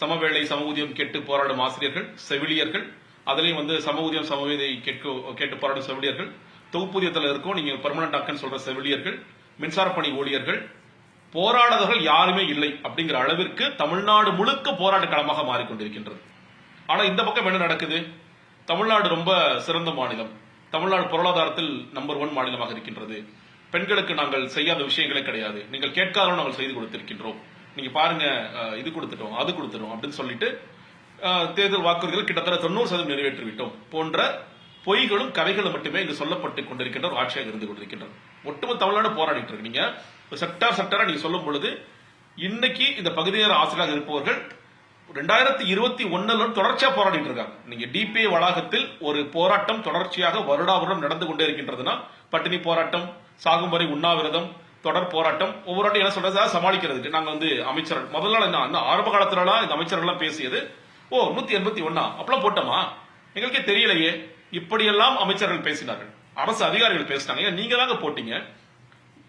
சமவேளை சம ஊதியம் கேட்டு போராடும் ஆசிரியர்கள், செவிலியர்கள், அதுலயும் வந்து சம ஊதியம் சமவேதை கேட்டு போராடும் செவிலியர்கள், தொகுப்பூதியத்தில் இருக்கும் நீங்க பெர்மனன்ட் ஆக்குன்னு சொல்ற செவிலியர்கள், மின்சாரப்பணி ஊழியர்கள், போராடாதவர்கள் யாருமே இல்லை அப்படிங்கிற அளவிற்கு தமிழ்நாடு முழுக்க போராட்ட களமாக மாறிக்கொண்டிருக்கின்றது. ஆனா இந்த பக்கம் என்ன நடக்குது? தமிழ்நாடு ரொம்ப சிறந்த மாநிலம், தமிழ்நாடு பொருளாதாரத்தில் நம்பர் 1 மாநிலமாக இருக்கின்றது. பெண்களுக்கு நாங்கள் செய்யாத விஷயங்களே கிடையாது, நீங்கள் கேட்காதவங்க நாங்கள் செய்து கொடுத்திருக்கின்றோம், நீங்க பாருங்க இது கொடுத்துட்டோம் அது கொடுத்துட்டோம் அப்படின்னு சொல்லிட்டு தேர்தல் வாக்குறுதிகள் கிட்டத்தட்ட 90% நிறைவேற்றிவிட்டோம் போன்ற பொய்களும் கதைகளும் மட்டுமே இங்கு சொல்லப்பட்டு கொண்டிருக்கின்ற ஒரு ஆட்சியாக இருந்து கொண்டிருக்கின்றது. ஒட்டுமொத்த தமிழ்நாடு போராடிட்டு இருக்கு. நீங்க செக்டாரா நீங்க சொல்லும் பொழுது இன்னைக்கு இந்த பகுதி நேர ஆசிரியராக இருப்பவர்கள் 2021 தொடர்ச்சியா போராடிட்டு இருக்காங்க. நீங்க டிபிஐ வளாகத்தில் ஒரு போராட்டம் தொடர்ச்சியாக வருடாவருடம் நடந்து கொண்டே இருக்கின்றதுன்னா, பட்டினி போராட்டம், சாகும் வரை உண்ணாவிரதம், தொடர் போராட்டம், ஒவ்வொரு வாட்டி என்ன சொல்றது சமாளிக்கிறதுக்கு நாங்க வந்து அமைச்சர் முதல்ல என்ன ஆரம்ப காலத்துல இந்த அமைச்சர்கள் எல்லாம் பேசியது 181 அப்பெல்லாம் போட்டோமா எங்களுக்கே தெரியலையே, இப்படியெல்லாம் அமைச்சர்கள் பேசினார்கள், அரசு அதிகாரிகள் பேசினாங்க. நீங்க தாங்க போட்டீங்க,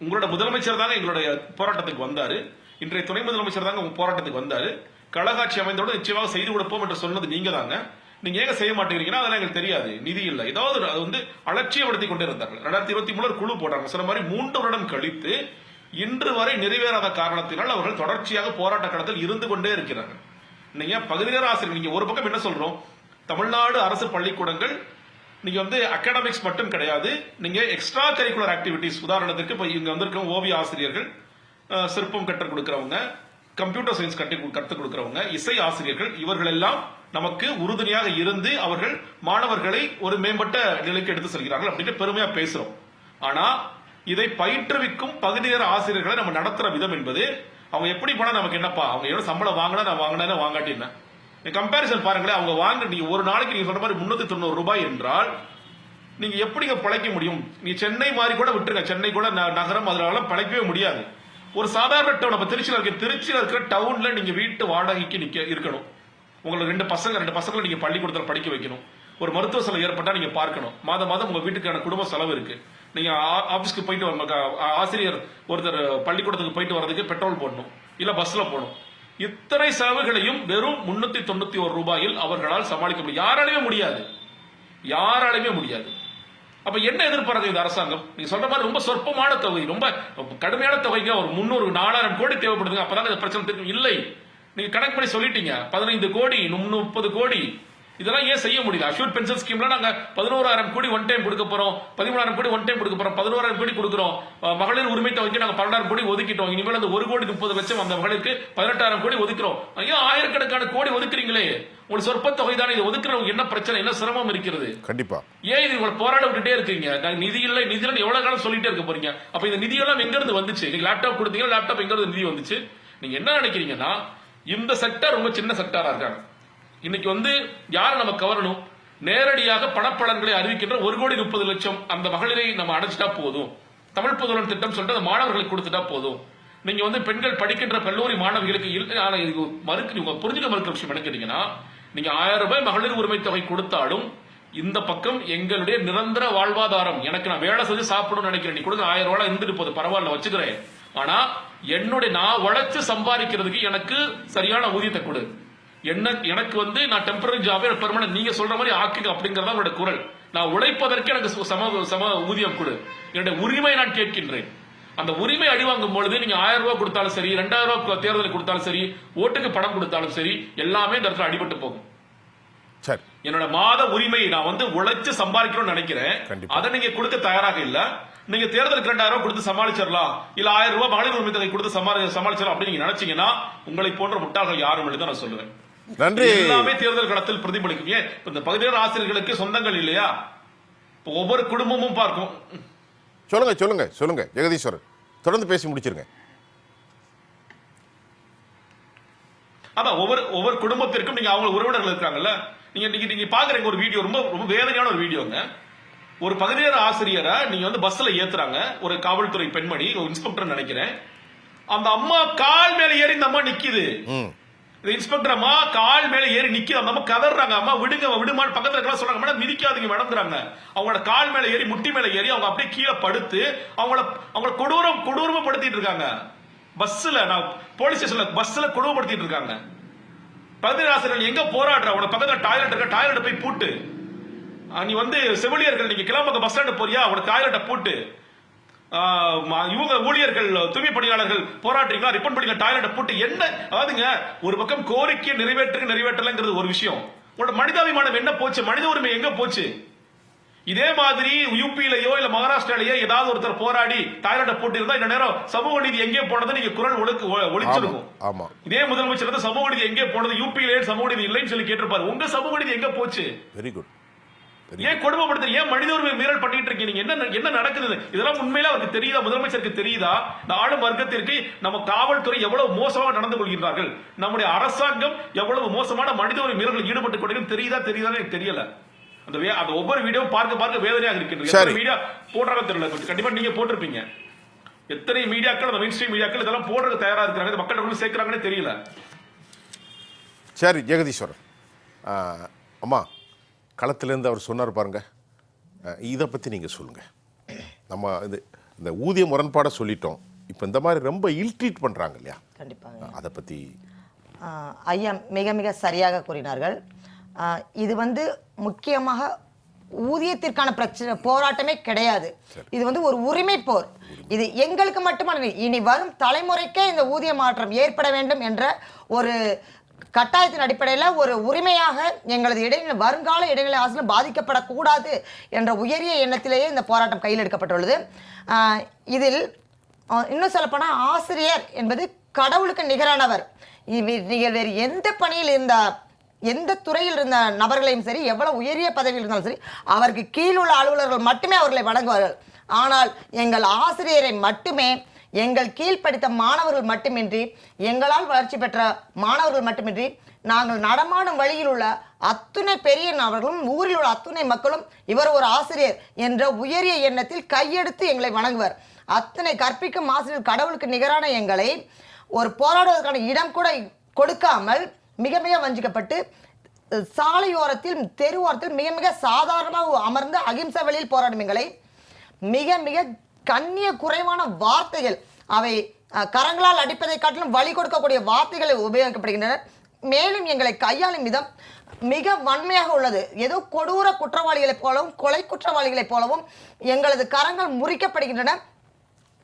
உங்களோட முதலமைச்சர் தாங்க எங்களுடைய போராட்டத்துக்கு வந்தாரு, இன்றைய துணை முதலமைச்சர் தாங்க உங்க போராட்டத்துக்கு வந்தாரு, கழகாட்சி அமைந்தோடு நிச்சயமாக செய்து கொடுப்போம் என்று சொன்னது நீங்க தாங்க, நீங்க ஏங்க செய்ய மாட்டேங்கிறீங்கன்னா அதெல்லாம் எங்களுக்கு தெரியாது, நிதி இல்லை, ஏதாவது அது வந்து அலட்சியப்படுத்தி கொண்டே இருந்தார்கள். 2023 குழு போட்டாங்க. சில மாதிரி 3 வருடம் கழித்து இன்று வரை நிறைவேறாத காரணத்தினால் அவர்கள் தொடர்ச்சியாக போராட்ட களத்தில் இருந்து கொண்டே இருக்கிறார்கள். நீங்க பகுதி நேர ஆசிரியர், நீங்க ஒரு பக்கம் என்ன சொல்றோம், தமிழ்நாடு அரசு பள்ளிக்கூடங்கள் நீங்க வந்து அகாடமிக்ஸ் மட்டும் கிடையாது, நீங்க எக்ஸ்ட்ரா கரிக்குலர் ஆக்டிவிட்டிஸ், உதாரணத்துக்கு இப்ப இங்க வந்திருக்க ஓவிய ஆசிரியர்கள், சிற்பம் கற்றுக் கொடுக்கிறவங்க, கம்ப்யூட்டர் சயின்ஸ் கற்றுக் கொடுக்கிறவங்க, இசை ஆசிரியர்கள், இவர்கள் எல்லாம் நமக்கு உறுதுணையாக இருந்து அவர்கள் மாணவர்களை ஒரு மேம்பட்ட நிலைக்கு எடுத்து செல்கிறார்கள் அப்படின்னு பெருமையா பேசுறோம். ஆனா இதை பயிற்றுவிக்கும் பகுதி நேர ஆசிரியர்களை நம்ம நடத்துற விதம் என்பது, அவங்க எப்படி போனா நமக்கு என்னப்பா, அவங்க எவ்வளவு சம்பளம் வாங்கினா நான் வாங்கினா வாங்காட்டி என்ன கம்பேரிசன் பாருங்களேன். அவங்க வாங்க நீங்க ஒரு நாளைக்கு நீங்க சொல்ற மாதிரி 390 ரூபாய் என்றால் நீங்க எப்படிங்க பிழைக்க முடியும்? நீ சென்னை மாதிரி கூட விட்டுருங்க, சென்னை கூட நகரம் அதனால பிழைக்கவே முடியாது. ஒரு சாதாரண டவுன், நம்ம திருச்சியில் இருக்கிற டவுன்ல நீங்க வீட்டு வாடகைக்கு இருக்கணும், உங்களுக்கு 2 பசங்களை நீங்க பள்ளிக்கூடத்தில் படிக்க வைக்கணும், ஒரு மருத்துவ செலவு ஏற்பட்டா நீங்க பார்க்கணும், மாதம் உங்க வீட்டுக்கான குடும்ப செலவு இருக்கு, நீங்க ஆபீஸ்க்கு போயிட்டு ஆசிரியர் ஒருத்தர் பள்ளிக்கூடத்துக்கு போயிட்டு வர்றதுக்கு பெட்ரோல் போடணும், இல்ல பஸ்ல போகணும். இத்தனை செலவுகளையும் வெறும் 391 ரூபாயில் அவர்களால் சமாளிக்க முடியும். யாராலுமே முடியாது. அப்ப என்ன எதிர்பார்க்குது இந்த அரசாங்கம்? நீங்க சொல்ற மாதிரி ரொம்ப சொற்பமான தொகை, ரொம்ப கடுமையான தொகைக்கு ஒரு 300-400 கோடி தேவைப்படுதுங்க, அப்பதான் இந்த பிரச்சனை தெரியும். இல்லை, நீங்க கணக்கு பண்ணி சொல்லிட்டீங்க 15 கோடி 30 கோடி, இதெல்லாம் ஏன் செய்ய முடியல? அஷ்யூர்ட் பென்ஷன் ஸ்கீம்ல நாங்க 11,000 கோடி ஒன் டைம் கொடுக்க போறோம், 13,000 கோடி ஒன் டைம் கொடுக்க போறோம், 11,000 கோடி கொடுக்கிறோம். மகளிர் உரிமை தொகைக்கு நாங்க 12,000 கோடி ஒதுக்கிட்டோம். இனிமேல் அந்த 1,30,00,000 அந்த மகளிருக்கு 18,000 கோடி ஒதுக்கிறோம். ஏன் ஆயிரக்கணக்கான கோடி ஒதுக்குறீங்களே? உங்களுக்கு சொற்ப தொகை தானே, இது ஒதுக்குறவங்க என்ன பிரச்சனை, என்ன சிரமம் இருக்கிறது? கண்டிப்பா. ஏன் இது உங்களை போராட விட்டுட்டே இருக்கீங்க? நிதி இல்லை எவ்வளவு காலம் சொல்லிட்டே இருக்க போறீங்க? அப்ப இந்த நிதி எல்லாம் எங்க இருந்து வந்துச்சு? நீங்க லேப்டாப் கொடுத்தீங்க, லேப்டாப் எங்க இருந்து நிதி வந்துச்சு? நீங்க என்ன நினைக்கிறீங்கன்னா, இந்த செக்டர் ரொம்ப சின்ன செக்டரா இருக்காங்க. இன்னைக்கு வந்து யாரை நம்ம கவரணும்? நேரடியாக பணப்பலன்களை அறிவிக்கின்ற 1,30,00,000 அந்த மகளிரை நம்ம அடைச்சிட்டா போதும். தமிழ் புதுவன் திட்டம் சொல்லிட்டு அந்த மாணவர்களுக்கு கொடுத்துட்டா போதும். நீங்க வந்து பெண்கள் படிக்கின்ற கல்லூரி மாணவிகளுக்கு புரிஞ்சுக்க மறுக்கிற விஷயம் நினைக்கிறீங்கன்னா, நீங்க 1000 ரூபாய் மகளிர் உரிமை தொகை கொடுத்தாலும் இந்த பக்கம் எங்களுடைய நிரந்தர வாழ்வாதாரம், எனக்கு நான் வேலை செஞ்சு சாப்பிடணும்னு நினைக்கிறேன், நீ கொடுங்க 1000 ரூபாய் இருந்துட்டு போது பரவாயில்ல வச்சுக்கிறேன், ஆனா நான் உழைச்சு சம்பாதிக்கிறதுக்கு எனக்கு சரியான ஊதியத்தை கொடு, எனக்கு வந்து நான் டெம்பரரி ஜாபே பெர்மனன்ட் நீங்க சொல்ற மாதிரி ஆக்குங்க அப்படிங்கறத உங்களோட குரல். நான் உழைப்பதற்கு எனக்கு சம ஊதியம் கொடு, என்னுடைய உரிமை நான் கேட்கின்றேன். அந்த உரிமை அடிவாங்கும் பொழுது நீங்க 1000 ரூபாய் கொடுத்தாலும் சரி, 2000 ரூபாய் தேர்தலுக்கு கொடுத்தாலும் சரி, ஓட்டுக்கு பணம் கொடுத்தாலும் சரி, எல்லாமே இந்த இடத்துல அடிபட்டு போகும். சரி, என்னோட மாத உரிமை நான் வந்து உழைச்சு சம்பாதிக்கணும்னு நினைக்கிறேன், அதை நீங்க கொடுக்க தயாராக இல்ல. நீங்க தேர்தலுக்கு 2000 ரூபாய் கொடுத்து சமாளிச்சிடலாம், இல்ல 1000 ரூபாய் மகளிர் உரிமை தொகை கொடுத்து சமாளிச்சிடலாம் அப்படின்னு நீங்க நினைச்சீங்கன்னா உங்களை போன்ற முட்டாள்கள் யாரும் இல்லை தான் நான் சொல்லுவேன். நன்றி. எல்லாமே தேர்தல் களத்தில் பிரதிபலிக்கும். ஏன் இந்த பகுதியான ஆசிரியர்களுக்கு சொந்தங்கள் இல்லையா? ஒவ்வொரு குடும்பமும் பார்க்கும். சொல்லுங்க ஜெகதீஸ்வரர், தொடர்ந்து பேசி முடிச்சிருங்க. அதான் ஒவ்வொரு குடும்பத்திற்கும் நீங்க அவங்க உறவினர்கள் இருக்காங்கல்ல, நீங்க பாக்குறீங்க ஒரு வீடியோ, ரொம்ப ரொம்ப வேதனையான ஒரு வீடியோங்க. ஒரு பகுதியான ஆசிரியரை நீங்க வந்து பஸ்ல ஏத்துறாங்க, ஒரு காவல்துறை பெண்மணி, ஒரு இன்ஸ்பெக்டர் நினைக்கிறேன், அந்த அம்மா கால் மேல ஏறி இந்த அம்மா நிக்குது. இன்ஸ்பெக்டர் அம்மா கால் மேல ஏறி நிக்குது, அந்த அம்மா கதறாங்க, அம்மா விடுங்க விடுமான்னு பக்கத்துல இருக்கலாம் சொல்றாங்க, மேடம் மிதிக்காதீங்க மேடம்ங்கறாங்க. அவங்களோட கால் மேல ஏறி முட்டி மேல ஏறி அவங்க அப்படியே கீழே படுத்து அவங்கள கொடூரமா படுத்திட்டு இருக்காங்க. பஸ்ல நான் போலீஸ் ஸ்டேஷன்ல பஸ்ல கொடுமைப்படுத்திட்டு இருக்காங்க. பகுதி ஆசிரியர்கள் எங்க போராடுற, உனக்கு பக்கத்துல டாய்லெட் இருக்க, டாய்லெட் போய் பூட்டு. நீ செவிலியர்கள் நீங்க கிளம்புங்க பஸ் ஸ்டாண்ட் போறியா, உனக்கு டாய்லெட்டை பூட்டு. இவங்க ஊழியர்கள் தூய்மை பணியாளர்கள் போராடுறீங்களா, ரிப்பன் பண்ணிங்க, டாய்லெட்டை பூட்டு. என்ன அதாவதுங்க, ஒரு பக்கம் கோரிக்கை நிறைவேற்றலங்கிறது ஒரு விஷயம். உங்களோட மனிதாபிமானம் என்ன போச்சு, மனித உரிமை எங்க போச்சு? இதே மாதிரி யூபியிலயோ இல்ல மகாராஷ்டிராலயோ ஏதாவது ஒருத்தர் போராடி டாய்லெட்டை போட்டு இருந்தா இந்த நேரம் சமூக நீதி எங்கே போனது நீங்க குரல் ஒழிச்சிருக்கும். இதே முதலமைச்சர் சமூக நீதி எங்கே போனது, யூபியிலே சமூக நீதி இல்லைன்னு சொல்லி கேட்டிருப்பாரு. உங்க சமூக நீதி எங்க போச்சு? Very good. ஏன் கொடுமைப்படுத்த, ஏன் மனித உரிமை மீறல் பண்ணிட்டு இருக்கீங்க? என்ன நடக்குது? இதெல்லாம் உண்மையில அவருக்கு தெரியுதா, முதலமைச்சருக்கு தெரியுதா? இந்த ஆளும் வர்க்கத்திற்கு நம்ம காவல்துறை எவ்வளவு மோசமாக நடந்து கொள்கிறார்கள், நம்முடைய அரசாங்கம் எவ்வளவு மோசமான மனித உரிமை மீறல்கள் ஈடுபட்டு கொண்டிருக்கிறது தெரியுதான்னு எனக்கு தெரியல. அந்த ஒவ்வொரு வீடியோ பார்க்க வேதனையாக இருக்கின்றது. மீடியா போடுறாங்க தெரியல, கண்டிப்பா நீங்க போட்டிருப்பீங்க. எத்தனை மீடியாக்கள், அந்த மெயின் ஸ்ட்ரீம் மீடியாக்கள் இதெல்லாம் போடுறது தயாரா இருக்கிறாங்க, மக்கள் சேர்க்கிறாங்கன்னு தெரியல. சரி ஜெகதீஸ்வரன், அம்மா களத்திலேருந்து அவர் சொன்னார் பாருங்க, இதை பற்றி நீங்கள் சொல்லுங்கள். நம்ம இந்த ஊதிய முரண்பாடை சொல்லிட்டோம், இப்போ இந்த மாதிரி ரொம்ப இல்ட்ரீட் பண்ணுறாங்க இல்லையா, கண்டிப்பாக அதை பற்றி ஐயா மிக மிக சரியாக கூறினார்கள். இது முக்கியமாக ஊதியத்திற்கான பிரச்சனை போராட்டமே கிடையாது. இது ஒரு உரிமை போர். இது எங்களுக்கு மட்டுமல்ல, இனி வரும் தலைமுறைக்கே இந்த ஊதிய மாற்றம் ஏற்பட வேண்டும் என்ற ஒரு கட்டாயத்தின் அடிப்படையில் ஒரு உரிமையாக எங்களது வருங்கால இடைநிலை ஆசிரியர் பாதிக்கப்படக்கூடாது என்ற உயரிய எண்ணத்திலேயே இந்த போராட்டம் கையில் எடுக்கப்பட்டுள்ளது. இதில் இன்னும் சொல்லப்போனால் ஆசிரியர் என்பது கடவுளுக்கு நிகரானவர். நீங்கள் வேறு எந்த பணியில் இருந்த, எந்த துறையில் இருந்த நபர்களையும் சரி, எவ்வளவு உயரிய பதவியில் இருந்தாலும் சரி, அவருக்கு கீழுள்ள அலுவலர்கள் மட்டுமே அவர்களை வழங்குவார்கள். ஆனால் எங்கள் ஆசிரியரை மட்டுமே எங்கள் கீழ் படித்த மாணவர்கள் மட்டுமின்றி, எங்களால் வளர்ச்சி பெற்ற மாணவர்கள் மட்டுமின்றி, நாங்கள் நடமாடும் வழியில் உள்ள அத்துணை பெரிய நபர்களும், ஊரில் உள்ள அத்துணை மக்களும் இவர் ஒரு ஆசிரியர் என்ற உயரிய எண்ணத்தில் கையெடுத்து எங்களை வணங்குவர். அத்தனை கற்பிக்கும் ஆசிரியர் கடவுளுக்கு நிகரான எங்களை ஒரு போராடுவதற்கான இடம் கூட கொடுக்காமல் மிக மிக வஞ்சிக்கப்பட்டு, சாலையோரத்தில் தெருவோரத்தில் மிக மிக சாதாரணமாக அமர்ந்து அகிம்சை வழியில் போராடும் எங்களை மிக மிக கண்ணிய குறைவான வார்த்தைகள், அவை கரங்களால் அடிப்பதை காட்டிலும் வழி கொடுக்கக்கூடிய வார்த்தைகளை உபயோகிக்கப்படுகின்றன. மேலும் எங்களை கையாளும் விதம் மிக வன்மையாக உள்ளது. ஏதோ கொடூர குற்றவாளிகளைப் போலவும் கொலை குற்றவாளிகளைப் போலவும் எங்களது கரங்கள் முறிக்கப்படுகின்றன.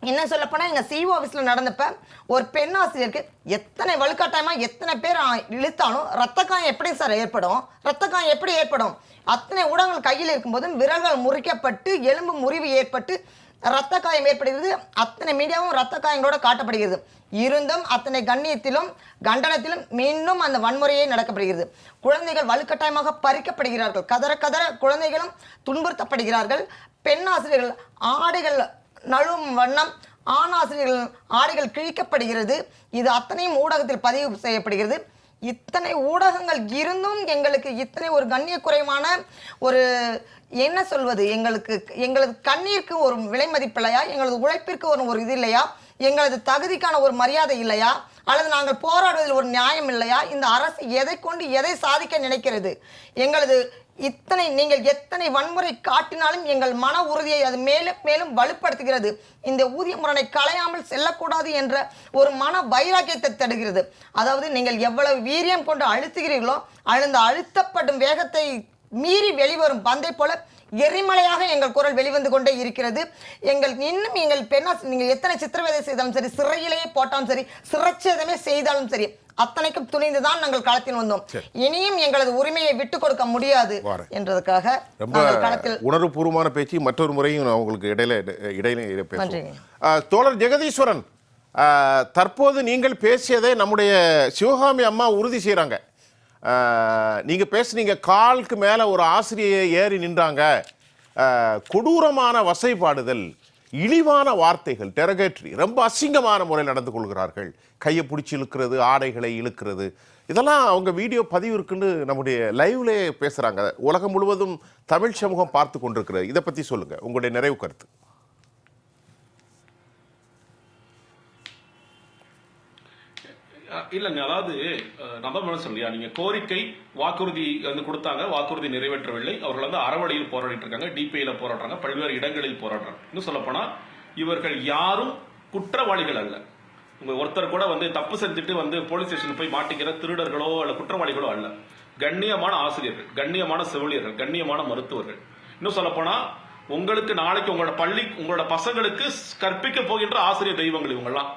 என்ன சொல்லப்போனால் எங்கள் சிஓ ஆஃபீஸில் நடந்தப்ப ஒரு பெண் ஆசிரியருக்கு எத்தனை வலுக்கட்டாயமாக எத்தனை பேர் இழுத்தாலும் ரத்த காயம் எப்படி சார் ஏற்படும்? ரத்த காயம் எப்படி ஏற்படும்? அத்தனை ஊடகங்கள் கையில் இருக்கும்போதும் விரல்கள் முறிக்கப்பட்டு எலும்பு முறிவு ஏற்பட்டு ரத்த காயம் ஏற்படுகிறது. அத்தனை மீடியாவும் ரத்த காயங்களோட காட்டப்படுகிறது. இருந்தும் அத்தனை கண்ணியத்திலும் கண்டனத்திலும் மீண்டும் அந்த வன்முறையே நடக்கப்படுகிறது. குழந்தைகள் வலுக்கட்டாயமாக பறிக்கப்படுகிறார்கள். கதற கதற குழந்தைகளும் துன்புறுத்தப்படுகிறார்கள். பெண் ஆசிரியர்கள் ஆடைகள் நழுவும் வண்ணம் ஆண் ஆசிரியர்கள் ஆடைகள் கிழிக்கப்படுகிறது. இது அத்தனையும் ஊடகத்தில் பதிவு செய்யப்படுகிறது. இத்தனை ஊடகங்கள் இருந்தும் எங்களுக்கு இத்தனை ஒரு கண்ணிய குறைவான ஒரு என்ன சொல்வது, எங்களது கண்ணீருக்கு ஒரு விலை மதிப்பில்லையா? எங்களது உழைப்பிற்கு ஒரு இது இல்லையா? எங்களது தகுதிக்கான ஒரு மரியாதை இல்லையா? அல்லது நாங்கள் போராடுவதில் ஒரு நியாயம் இல்லையா? இந்த அரசு எதை கொண்டு எதை சாதிக்க நினைக்கிறது? எங்களது நீங்கள் எத்தனை வன்முறை காட்டினாலும் எங்கள் மன உறுதியை அது மேலும் மேலும் வலுப்படுத்துகிறது. இந்த ஊதிய முரணை களையாமல் செல்லக்கூடாது என்ற ஒரு மன வைராக்கியத்தை தருகிறது. அதாவது நீங்கள் எவ்வளவு வீரியம் கொண்டு அழுத்துகிறீர்களோ, அந்த அழுத்தப்படும் வேகத்தை மீறி வெளிவரும் பந்தை போல எரிமலையாக எங்கள் குரல் வெளிவந்து கொண்டே இருக்கிறது. இன்னும் எங்கள் பெண்ணாசி நீங்கள் எத்தனை சித்திரவதை செய்தாலும் சரி, சிறையிலேயே போட்டாலும் சரி, சிறைச்சேதமே செய்தாலும் சரி, அத்தனைக்கும் துணிந்துதான் நாங்கள் களத்தில் வந்தோம். இனியும் எங்களது உரிமையை விட்டுக் கொடுக்க முடியாது என்றதுக்காக ரொம்ப உணர்வுபூர்வமான பேச்சு. மற்றொரு முறையும் நான் உங்களுக்கு இடையில பேசுறேன். தோழர் ஜெகதீஸ்வரன், தற்போது நீங்கள் பேசியதை நம்முடைய சிவகாமி அம்மா உறுதி செய்யறாங்க. நீங்க பேசுனீங்க, காலுக்கு மேல ஒரு ஆசிரியை ஏறி நின்றாங்க, கொடூரமான வசைபாடுதல், இழிவான வார்த்தைகள், டெரகேட்டரி, ரொம்ப அசிங்கமான முறையில் நடந்து கொள்கிறார்கள், கையை பிடிச்சி இழுக்கிறது, ஆடைகளை இழுக்கிறது, இதெல்லாம் அவங்க வீடியோ பதிவு இருக்குன்னு நம்முடைய லைவ்லே பேசுறாங்க. உலகம் முழுவதும் தமிழ் சமூகம் பார்த்து கொண்டிருக்கிறது. இதை பத்தி சொல்லுங்க, உங்களுடைய நிறைவு கருத்து. இல்லைங்க, அதாவது நம்ம சொல்லியா, நீங்க கோரிக்கை வாக்குறுதி கொடுத்தாங்க, வாக்குறுதி நிறைவேற்றவில்லை, அவர்கள் அறவழியில் போராடிட்டு இருக்காங்க, டிபிஐல போராடுறாங்க, பல்வேறு இடங்களில் போராடுறாங்க. இன்னும் சொல்ல போனா இவர்கள் யாரும் குற்றவாளிகள் அல்ல. உங்க ஒருத்தர் கூட வந்து தப்பு செஞ்சுட்டு வந்து போலீஸ் ஸ்டேஷன் போய் மாட்டிக்கிற திருடர்களோ அல்ல குற்றவாளிகளோ அல்ல. கண்ணியமான ஆசிரியர்கள், கண்ணியமான செவிலியர்கள், கண்ணியமான மருத்துவர்கள். இன்னும் சொல்ல போனா உங்களுக்கு நாளைக்கு உங்களோட பசங்களுக்கு கற்பிக்க போகின்ற ஆசிரியர் தெய்வங்கள் இவங்கெல்லாம்.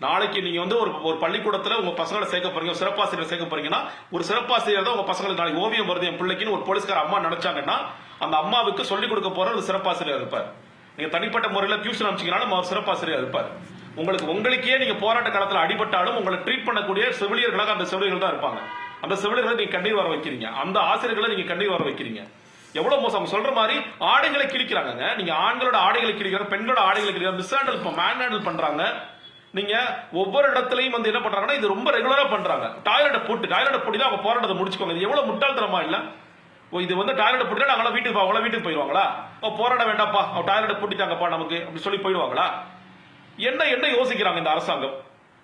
நாளைக்கு நீங்க வந்து ஒரு பள்ளிக்கூடத்துல உங்க பசங்களை சேர்க்க போறீங்க, சிறப்பாசிரியர் சேர்க்க போறீங்கன்னா ஒரு சிறப்பாசிரியர் தான் உங்க பசங்களுக்கு நாளைக்கு ஓவியம் வருது என் பிள்ளைக்குன்னு ஒரு போலீஸ்கார அம்மா நினைச்சாங்கன்னா அந்த அம்மாவுக்கு சொல்லிக் கொடுக்க போற ஒரு சிறப்பாசிரியர் இருப்பார். நீங்க தனிப்பட்ட முறையில் டியூஷன் அமைச்சிங்கனாலும் அவர் சிறப்பாசிரியர் இருப்பார். உங்களுக்கே நீங்க போராட்ட காலத்துல அடிபட்டாலும் உங்களை ட்ரீட் பண்ணக்கூடிய செவிலியர்களாக அந்த செவிலியர்கள் தான் இருப்பாங்க. அந்த செவிலியர்களை நீங்க கண்ணீர் வர வைக்கிறீங்க, அந்த ஆசிரியர்களை நீங்க கண்ணீர் வர வைக்கிறீங்க. எவ்வளவு மோசம் சொல்ற மாதிரி ஆடைகளை கிழிக்கிறாங்க. நீங்க ஆண்களோட ஆடைகளை கிழிக்கிறாங்க, பெண்களோட ஆடைகளை கிழிக்கிறாங்க, மேன் ஹேண்டில் பண்றாங்க. நீங்க ஒவ்வொரு இடத்துலயும் வந்து என்ன பண்றாங்கன்னா இது ரொம்ப ரெகுலரா பண்றாங்க. டாய்லெட் போட்டு தான் அவங்க போராட்டத்தை முடிச்சுக்கோங்க. இது எவ்வளவு முட்டாள்தனமா இல்ல? இது வந்து டாய்லெட் போட்டு நாங்களா வீட்டுக்கு போயிடுவாங்களா? போராட வேண்டாப்பா, டாய்லெட் பூட்டிட்டாங்கப்பா நமக்கு அப்படி சொல்லி போயிடுவாங்களா? என்ன யோசிக்கிறாங்க இந்த அரசாங்கம்?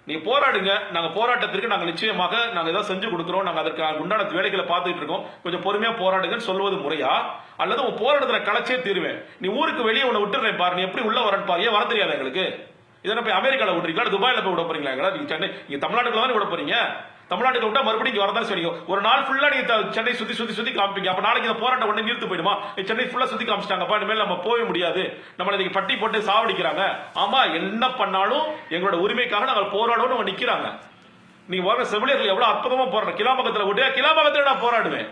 நீங்க போராடுங்க, நாங்க போராட்டத்திற்கு நாங்க நிச்சயமாக நாங்க ஏதாவது செஞ்சு கொடுக்கிறோம், நாங்க அதற்கு உண்டான வேலைகளை பார்த்துட்டு இருக்கோம், கொஞ்சம் பொறுமையா போராடுங்கன்னு சொல்வது முறையா? அல்லது உன் போராட்டத்துல கலைச்சே தீருவேன், நீ ஊருக்கு வெளியே உன்னை விட்டுறேன் பாரு, நீ எப்படி உள்ள வரன்னு பாரு, ஏன் வர தெரியாது எங்களுக்கு? இதை போய் அமெரிக்கால விடுறீங்களா, துபாயில போய் விட போறீங்களா? நீங்க சென்னை, நீங்க தமிழ்நாட்டுக்குள்ள தான் விட போறீங்க. தமிழ்நாட்டுக்கு விட்டா மறுபடியும் வரதான் சொல்லி ஒரு நாள் ஃபுல்லா நீங்க சென்னை சுத்தி காமிப்பீங்க. அப்ப நாளைக்கு இந்த போராட்டம் உடனே நிறுத்து போயிடுமா? சென்னை ஃபுல்லா சுத்தி காமிச்சிட்டாங்கப்பா, இனிமேல் நம்ம போக முடியாது, நம்மளை இன்னைக்கு பட்டி போட்டு சாவடிக்கிறாங்க. ஆமா, என்ன பண்ணாலும் எங்களோட உரிமைக்காக நாங்கள் போராடணும் நிக்கிறாங்க. நீங்க வர செவிலியர்கள் எவ்வளவு அற்புதமா போராட. கிளாம்பக்கத்துல விட்டு கிளாம்பக்கத்துல நான் போராடுவேன்.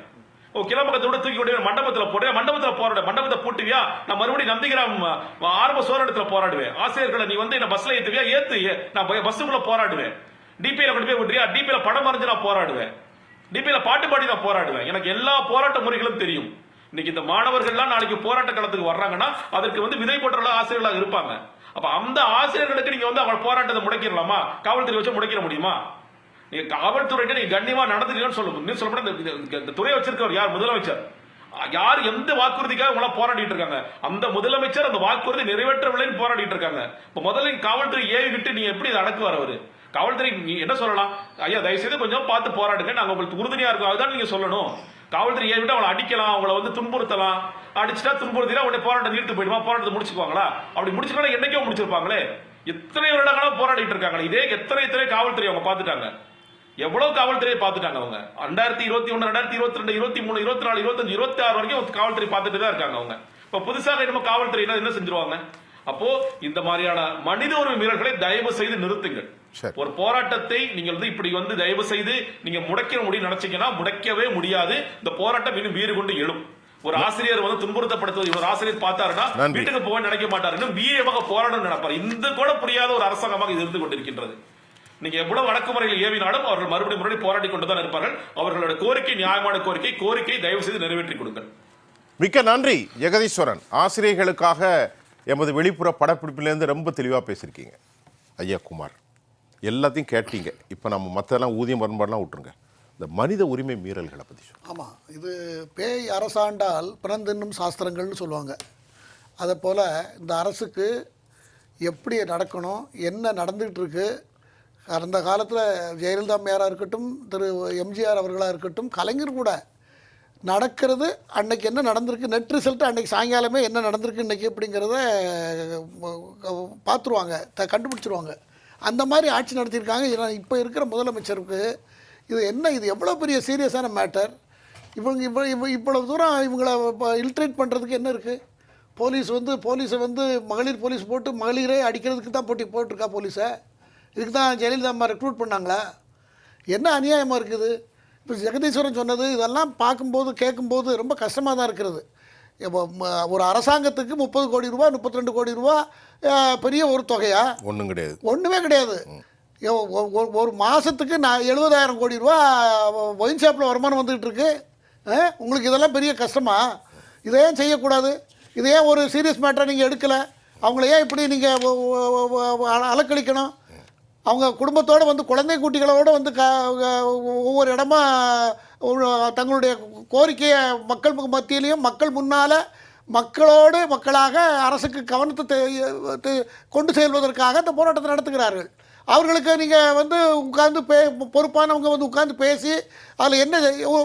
கிளாம்பக்கத்தை விட தூக்கி விட்டு மண்டபத்துல போடுறேன், மண்டபத்துல போராட, மண்டபத்தை பூட்டுவியா? நான் மறுபடியும் நந்திகிராம் ஆரம்ப சோழத்துல போராடுவேன். ஆசிரியர்களை நீ வந்து என்ன பஸ்ல ஏத்துவியா? ஏத்து, நான் பஸ்ஸுக்குள்ள போராடுவேன். டிபியில கொண்டு போய் விட்டுறியா? டிபியில படம் வரைஞ்சு நான் போராடுவேன், டிபியில பாட்டு பாடி நான் போராடுவேன். எனக்கு எல்லா போராட்ட முறைகளும் தெரியும். இன்னைக்கு இந்த மாணவர்கள்லாம் நாளைக்கு போராட்ட களத்துக்கு வர்றாங்கன்னா அதற்கு வந்து விதை போன்ற ஆசிரியர்களாக இருப்பாங்க. அப்ப அந்த ஆசிரியர்களுக்கு நீங்க வந்து அவங்க போராட்டத்தை முடக்கிடலாமா? காவல்துறை வச்சு முடக்கிட முடியுமா? நீங்க காவல்துறைக்கு நீங்க கண்ணியமா நடந்துக்கணும்னு சொல்லணும். இந்த துறையை வச்சிருக்கவர் யார்? முதலமைச்சர். யார் எந்த வாக்குறுதிக்காக உங்களா போராடிட்டு இருக்காங்க? அந்த முதலமைச்சர் அந்த வாக்குறுதி நிறைவேற்றவில்லைன்னு போராடிட்டு இருக்காங்க. இப்ப முதல்ல காவல்துறை ஏவி விட்டு நீங்க எப்படி இதை அடக்குவார் அவரு? காவல்துறை என்ன சொல்லலாம்? ஐயா தயவுசெய்து கொஞ்சம் பார்த்து போராடுங்க, நாங்க உங்களுக்கு உறுதுணையா இருக்கோம், அதுதான் நீங்க சொல்லணும். காவல்துறை ஏவிட்டு அவங்களை அடிக்கலாம், அவங்களை வந்து துன்புறுத்தலாம், அடிச்சுட்டா துன்புறுத்தினா உடனே போராட்டம் நிறுத்து போயிடுமா? போராட்டத்தை முடிச்சுக்குவாங்களா? அப்படி முடிச்சுக்கலாம் என்னைக்கோ முடிச்சிருப்பாங்களே. எத்தனை வருடங்களா போராடிட்டு இருக்காங்க. இதே எத்தனை காவல்துறை அவங்க பார்த்துட்டாங்க, எவ்வளவு காவல்துறையை பார்த்துட்டாங்க அவங்க. 2021, 2022, 23, 24, 25, 26 வரைக்கும் காவல்துறை பார்த்துட்டு தான் இருக்காங்க அவங்க. இப்ப புதுசாக நம்ம காவல்துறை என்ன செஞ்சிருவாங்க? அப்போ இந்த மாதிரியான மனித உரிமை மீறல்களை தயவு செய்து நிறுத்துங்கள். ஒரு போராட்டத்தை நீங்கள் வந்து இப்படி வந்து தயவு செய்து நீங்க முடக்க முடியும் நினைச்சீங்கன்னா முடக்கவே முடியாது. இந்த போராட்டம் இன்னும் வீறு கொண்டு எழும். ஒரு ஆசிரியர் வந்து துன்புறுத்தப்படுத்துவது ஒரு ஆசிரியர் பார்த்தாருன்னா வீட்டுக்கு போக நினைக்க மாட்டாரு, இன்னும் வீரமாக போராடணும் நினைப்பாரு. இந்த கூட புரியாத ஒரு அரசாங்கமாக இது இருந்து கொண்டிருக்கின்றது. நீங்க எவ்வளவு அடக்குமுறையில் ஏவினாலும் அவர்கள் மறுபடியும் போராடி கொண்டுதான் இருப்பார்கள். அவர்களோட கோரிக்கை நியாயமான கோரிக்கை தயவு செய்து நிறைவேற்றி கொடுங்கள். மிக்க நன்றி ஜெகதீஸ்வரன். ஆசிரியர்களுக்காக எமது வெளிப்புற படப்பிடிப்பிலேருந்து ரொம்ப தெளிவாக பேசியிருக்கீங்க ஐயா குமார். எல்லாத்தையும் கேட்டீங்க. இப்போ நம்ம மற்றெல்லாம் ஊதியம் வரம்பாடெலாம் விட்டுருங்க, இந்த மனித உரிமை மீறல்களை பற்றி சொல்லுங்கள். ஆமாம், இது பேய் அரசாண்டால் பிறந்தென்னும் சாஸ்திரங்கள்னு சொல்லுவாங்க. அதை போல் இந்த அரசுக்கு எப்படி நடக்கணும், என்ன நடந்துகிட்டு இருக்கு, கடந்த காலத்தில் ஜெயலலிதா அம்மையாராக இருக்கட்டும், திரு எம்ஜிஆர் அவர்களாக இருக்கட்டும், கலைஞர் கூட நடக்கிறது அன்னைக்கு என்ன நடந்திருக்கு, நெட் ரிசல்ட்டு அன்றைக்கி சாயங்காலமே என்ன நடந்திருக்கு இன்றைக்கி அப்படிங்கிறத பார்த்துருவாங்க, கண்டுபிடிச்சிருவாங்க. அந்த மாதிரி ஆட்சி நடத்தியிருக்காங்க. இப்போ இருக்கிற முதலமைச்சருக்கு இது எவ்வளோ பெரிய சீரியஸான மேட்டர். இவ்வளவு தூரம் இவங்களை இல்ட்ரேட் பண்ணுறதுக்கு என்ன இருக்குது? போலீஸை வந்து மகளிர் போலீஸ் போட்டு மகளிரே அடிக்கிறதுக்கு தான் போட்டிருக்கா போலீஸை? இதுக்கு தான் ஜெயலலிதா அம்மா ரெக்ரூட் பண்ணாங்களா? என்ன அநியாயமாக இருக்குது. இப்போ ஜெகதீஸ்வரன் சொன்னது இதெல்லாம் பார்க்கும்போது கேட்கும்போது ரொம்ப கஷ்டமாக தான் இருக்கிறது. இப்போ ஒரு அரசாங்கத்துக்கு 30 கோடி ரூபா 32 கோடி ரூபா பெரிய ஒரு தொகையா? ஒன்றும் கிடையாது, ஒன்றுமே கிடையாது. ஒரு மாதத்துக்கு 70,000 கோடி ரூபா ஒயின் ஷாப்பில் வருமானம் வந்துகிட்டு இருக்கு. உங்களுக்கு இதெல்லாம் பெரிய கஷ்டமா? இதை ஏன் செய்யக்கூடாது? இதை ஏன் ஒரு சீரியஸ் மேட்டரை நீங்கள் எடுக்கலை? அவங்கள ஏன் இப்படி நீங்கள் அலக்களிக்கணும்? அவங்க குடும்பத்தோடு வந்து குழந்தை குட்டிகளோடு வந்து ஒவ்வொரு இடமா தங்களுடைய கோரிக்கையை மக்கள் மத்தியிலையும் மக்கள் முன்னால் மக்களாக அரசுக்கு கவனத்தை கொண்டு செல்வதற்காக இந்த போராட்டத்தை நடத்துகிறார்கள். அவர்களுக்கு நீங்கள் வந்து உட்கார்ந்து பொறுப்பானவங்க வந்து உட்கார்ந்து பேசி அதில் என்ன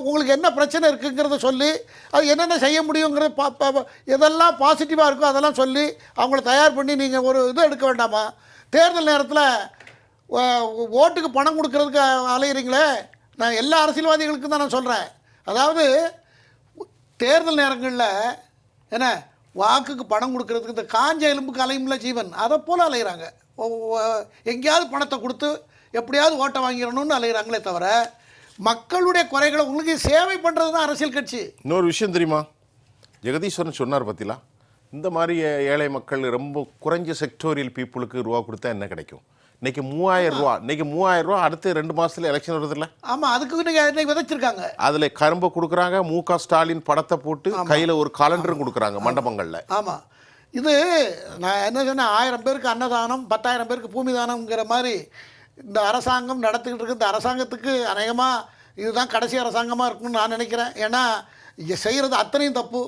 உங்களுக்கு என்ன பிரச்சனை இருக்குங்கிறத சொல்லி அது என்னென்ன செய்ய முடியுங்கிறத எதெல்லாம் பாசிட்டிவாக இருக்கோ அதெல்லாம் சொல்லி அவங்கள தயார் பண்ணி நீங்கள் ஒரு இது எடுக்க வேண்டாமா? தேர்தல் நேரத்தில் ஓட்டுக்கு பணம் கொடுக்கறதுக்கு அலையிறீங்களே. நான் எல்லா அரசியல்வாதிகளுக்கும் தான் நான் சொல்கிறேன். அதாவது தேர்தல் நேரங்களில் என்ன வாக்குக்கு பணம் கொடுக்கறதுக்கு இந்த காஞ்ச எலும்புக்கு அலையும்ல ஜீவன், அதை போல் அலைகிறாங்க. எங்கேயாவது பணத்தை கொடுத்து எப்படியாவது ஓட்டை வாங்கிடணும்னு அலைகிறாங்களே தவிர மக்களுடைய குறைகளை உங்களுக்கு சேவை பண்ணுறது தான் அரசியல் கட்சி. இன்னொரு விஷயம் தெரியுமா, ஜெகதீஸ்வரன் சொன்னார் பத்திலா, இந்த மாதிரி ஏழை மக்கள் ரொம்ப குறைஞ்ச செக்டோரியல் பீப்புளுக்கு ரூபா கொடுத்தா என்ன கிடைக்கும்? இன்னைக்கு 3000 ரூபா, இன்னைக்கு 3000 ரூபா, அடுத்து 2 மாசத்துல எலெக்ஷன் வருதுல்ல. ஆமாம், அதுக்கு இன்னைக்கு விதைச்சிருக்காங்க. அதில் கரும்பை கொடுக்குறாங்க, மு.க. ஸ்டாலின் படத்தை போட்டு கையில் ஒரு காலண்டரும் கொடுக்குறாங்க மண்டபங்களில். ஆமாம், இது நான் என்ன சொன்னேன், 1000 பேருக்கு அன்னதானம் 10,000 பேருக்கு பூமி தானம்ங்கிற மாதிரி இந்த அரசாங்கம் நடத்திக்கிட்டு இருக்கு. இந்த அரசாங்கத்துக்கு அநேகமாக இதுதான் கடைசி அரசாங்கமாக இருக்கும்னு நான் நினைக்கிறேன். ஏன்னா இங்கே செய்கிறது அத்தனையும் தப்பு.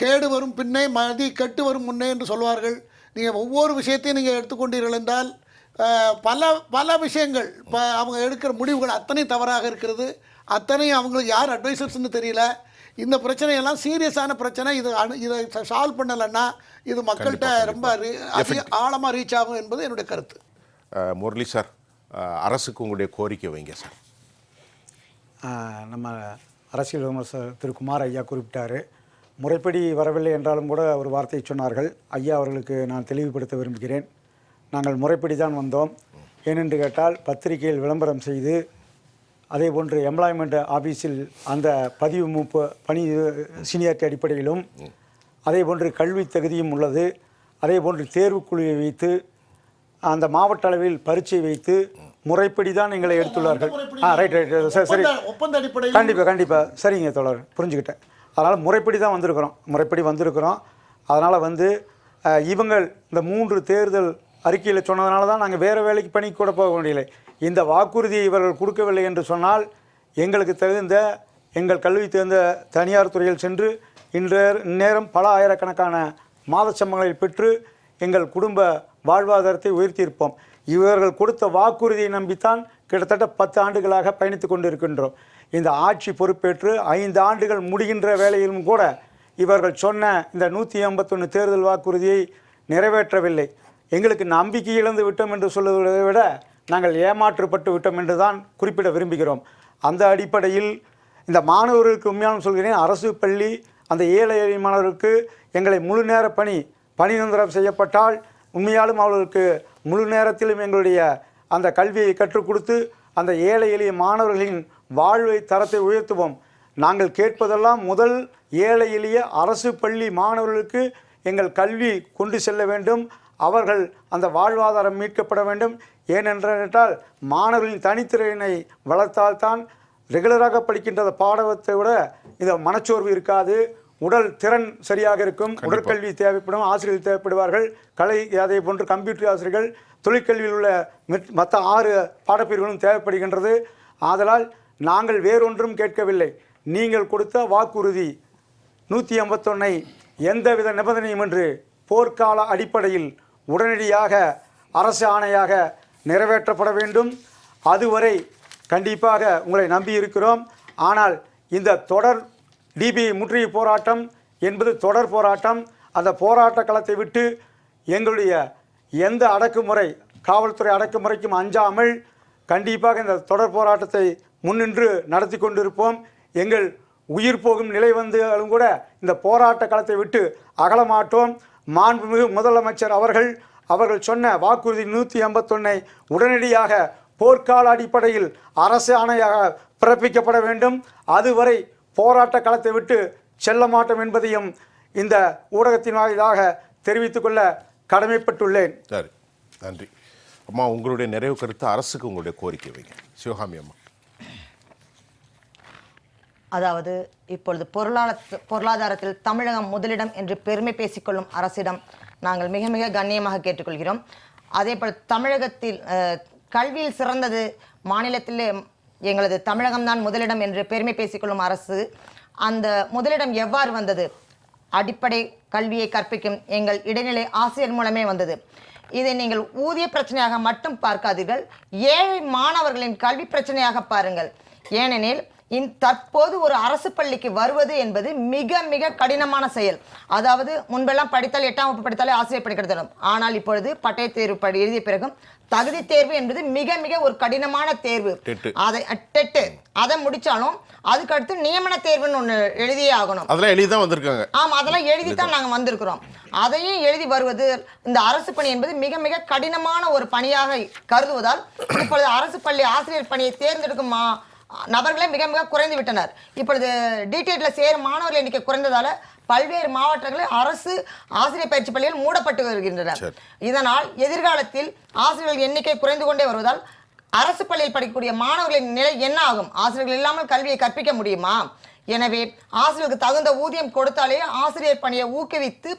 கேடு வரும் பின்னே மதி கெட்டு வரும் முன்னே என்று சொல்வார்கள். நீங்கள் ஒவ்வொரு விஷயத்தையும் நீங்கள் எடுத்துக்கொண்டீர்கள் என்றால் பல விஷயங்கள் அவங்க எடுக்கிற முடிவுகள் அத்தனையும் தவறாக இருக்கிறது. அத்தனையும் அவங்களுக்கு யார் அட்வைசர்ஸ்னு தெரியல. இந்த பிரச்சனையெல்லாம் சீரியஸான பிரச்சனை. இதை சால்வ் பண்ணலைன்னா இது மக்கள்கிட்ட ரொம்ப ஆழமாக ரீச் ஆகும் என்பது என்னுடைய கருத்து. முரளி சார், அரசுக்கு உங்களுடைய கோரிக்கை வைங்க சார். நம்ம அரசியல் விமர்சகர் திரு குமார் ஐயா குறிப்பிட்டார், முறைப்படி வரவில்லை என்றாலும் கூட ஒரு வார்த்தை சொன்னார்கள். ஐயா அவர்களுக்கு நான் தெளிவுபடுத்த விரும்புகிறேன். நாங்கள் முறைப்படி தான் வந்தோம். ஏனென்று கேட்டால் பத்திரிகையில் விளம்பரம் செய்து, அதே போன்று எம்ப்ளாய்மெண்ட் ஆஃபீஸில் அந்த பதிவு மூப்பு பணி சீனியாரிட்டி அடிப்படையிலும், அதே போன்று கல்வி தகுதியும் உள்ளது. அதே போன்று தேர்வுக்குழுவை வைத்து அந்த மாவட்ட அளவில் பரீட்சை வைத்து முறைப்படி தான் எங்களை எடுத்துள்ளார்கள். ரைட் சரி, கண்டிப்பாக சரிங்க தோழர், புரிஞ்சுக்கிட்டேன். அதனால் முறைப்படி தான் வந்திருக்கிறோம். அதனால் இவங்கள் இந்த 3 தேர்தல் அறிக்கையில் சொன்னதுனால தான் நாங்கள் வேறு வேலைக்கு பணி கூட போக வேண்டியதில்லை. இந்த வாக்குறுதியை இவர்கள் கொடுக்கவில்லை என்று சொன்னால் எங்களுக்கு தகுந்த எங்கள் கல்வி தகுந்த தனியார் துறையில் சென்று இந்நேரம் பல ஆயிரக்கணக்கான மாத சம்பளங்களை பெற்று எங்கள் குடும்ப வாழ்வாதாரத்தை உயர்த்தியிருப்போம். இவர்கள் கொடுத்த வாக்குறுதியை நம்பித்தான் கிட்டத்தட்ட 10 ஆண்டுகளாக பயணித்து கொண்டு இருக்கின்றோம். இந்த ஆட்சி பொறுப்பேற்று 5 ஆண்டுகள் முடிகின்ற வேளையிலும் கூட இவர்கள் சொன்ன இந்த 181 தேர்தல் வாக்குறுதியை நிறைவேற்றவில்லை. எங்களுக்கு நம்பிக்கை இழந்து விட்டோம் என்று சொல்வதை விட நாங்கள் ஏமாற்றப்பட்டு விட்டோம் என்று தான் குறிப்பிட விரும்புகிறோம். அந்த அடிப்படையில் இந்த மாணவர்களுக்கு உண்மையாலும் சொல்கிறேன், அரசு பள்ளி அந்த ஏழை மாணவர்களுக்கு எங்களை முழு நேர பணி நிரந்தரம் செய்யப்பட்டால் உண்மையாலும் அவர்களுக்கு முழு நேரத்திலும் எங்களுடைய அந்த கல்வியை கற்றுக் கொடுத்து அந்த ஏழை எளிய மாணவர்களின் வாழ்வை தரத்தை உயர்த்துவோம். நாங்கள் கேட்பதெல்லாம் முதல் ஏழை எளிய அரசு பள்ளி மாணவர்களுக்கு எங்கள் கல்வி கொண்டு செல்ல வேண்டும். அவர்கள் அந்த வாழ்வாதாரம் மீட்கப்பட வேண்டும். ஏனென்றால் மாணவர்களின் தனித்திறனை வளர்த்தால்தான் ரெகுலராக படிக்கின்ற பாடத்தை விட இந்த மனச்சோர்வு இருக்காது, உடல் திறன் சரியாக இருக்கும். உடற்கல்வி தேவைப்படும், ஆசிரியர்கள் தேவைப்படுவார்கள், கலை அதே போன்று கம்ப்யூட்டர் ஆசிரியர்கள், தொழிற்கல்வியில் உள்ள மற்ற 6 பாடப்பிரிவுகளும் தேவைப்படுகின்றது. ஆதலால் நாங்கள் வேறொன்றும் கேட்கவில்லை. நீங்கள் கொடுத்த வாக்குறுதி 181 எந்தவித நிபந்தனையும் என்று போர்க்கால அடிப்படையில் உடனடியாக அரசு ஆணையாக நிறைவேற்றப்பட வேண்டும். அதுவரை கண்டிப்பாக உங்களை நம்பியிருக்கிறோம். ஆனால் இந்த தொடர் டிபிஐ முற்றுகை போராட்டம் என்பது தொடர் போராட்டம். அந்த போராட்ட களத்தை விட்டு எங்களுடைய எந்த அடக்குமுறை காவல்துறை அடக்குமுறைக்கும் அஞ்சாமல் கண்டிப்பாக இந்த தொடர் போராட்டத்தை முன்னின்று நடத்தி கொண்டிருப்போம். எங்கள் உயிர் போகும் நிலை வந்தாலும் கூட இந்த போராட்ட களத்தை விட்டு அகலமாட்டோம். மாண்புமிகு முதலமைச்சர் அவர்கள் சொன்ன வாக்குறுதி 181 உடனடியாக போர்க்கால அடிப்படையில் அரசு ஆணையாக பிறப்பிக்கப்பட வேண்டும். அதுவரை போராட்ட களத்தை விட்டு செல்ல மாட்டோம் என்பதையும் இந்த ஊடகத்தின் வாயிலாக தெரிவித்துக் கொள்ள கடமைப்பட்டுள்ளேன். சரி, நன்றி அம்மா. உங்களுடைய நிறைவு கருத்து, அரசுக்கு உங்களுடைய கோரிக்கை வைங்க. சிவகாமி அம்மா. அதாவது இப்பொழுது பொருளாதாரத்தில் தமிழகம் முதலிடம் என்று பெருமை பேசிக்கொள்ளும் அரசிடம் நாங்கள் மிக மிக கண்ணியமாக கேட்டுக்கொள்கிறோம். அதே போல் தமிழகத்தில் கல்வியில் சிறந்தது மாநிலத்திலே எங்களது தமிழகம்தான் முதலிடம் என்று பெருமை பேசிக்கொள்ளும் அரசு, அந்த முதலிடம் எவ்வாறு வந்தது? அடிப்படை கல்வியை கற்பிக்கும் எங்கள் இடைநிலை ஆசிரியர் மூலமே வந்தது. இதை நீங்கள் ஊதிய பிரச்சனையாக மட்டும் பார்க்காதீர்கள், ஏழை மாணவர்களின் கல்வி பிரச்சனையாக பாருங்கள். ஏனெனில் தற்போது ஒரு அரசு பள்ளிக்கு வருவது என்பது மிக மிக கடினமான செயல். அதாவது முன்பெல்லாம் படித்தால் 8ஆம் வகுப்பு படித்தாலே ஆசிரியர் படிக்கிறது. ஆனால் இப்பொழுது பட்டய தேர்வு எழுதிய பிறகும் தகுதி தேர்வு என்பது மிக மிக ஒரு கடினமான தேர்வு. அதை முடிச்சாலும் அதுக்கு அடுத்து நியமன தேர்வுன்னு ஒண்ணு எழுதியே ஆகணும். அதெல்லாம் எழுதி தான் வந்திருக்காங்க. ஆமா, அதெல்லாம் எழுதி தான் நாங்க வந்திருக்கிறோம். அதையும் எழுதி வருவது இந்த அரசு பணி என்பது மிக மிக கடினமான ஒரு பணியாக கருதுவதால் இப்பொழுது அரசு பள்ளி ஆசிரியர் பணியை தேர்ந்தெடுக்கும் நபர்களே மிக மிக குறைந்து விட்டனர். இப்பொழுது டிடிஎட்ல சேரும் மாணவர்கள் எண்ணிக்கை குறைந்ததால பல்வேறு மாவட்டங்களில் அரசு ஆசிரியர் பயிற்சி பள்ளிகள் மூடப்பட்டு வருகின்றன. இதனால் எதிர்காலத்தில் ஆசிரியர்கள் எண்ணிக்கை குறைந்து கொண்டே வருவதால் அரசு பள்ளியில் படிக்கக்கூடிய மாணவர்களின் நிலை என்ன ஆகும்? ஆசிரியர்கள் இல்லாமல் கல்வியை கற்பிக்க முடியுமா? எனவே ஆசிரியர்களுக்கு தகுந்த ஊதியம் கொடுத்தாலே ஆசிரியர் பணியை ஊக்குவித்து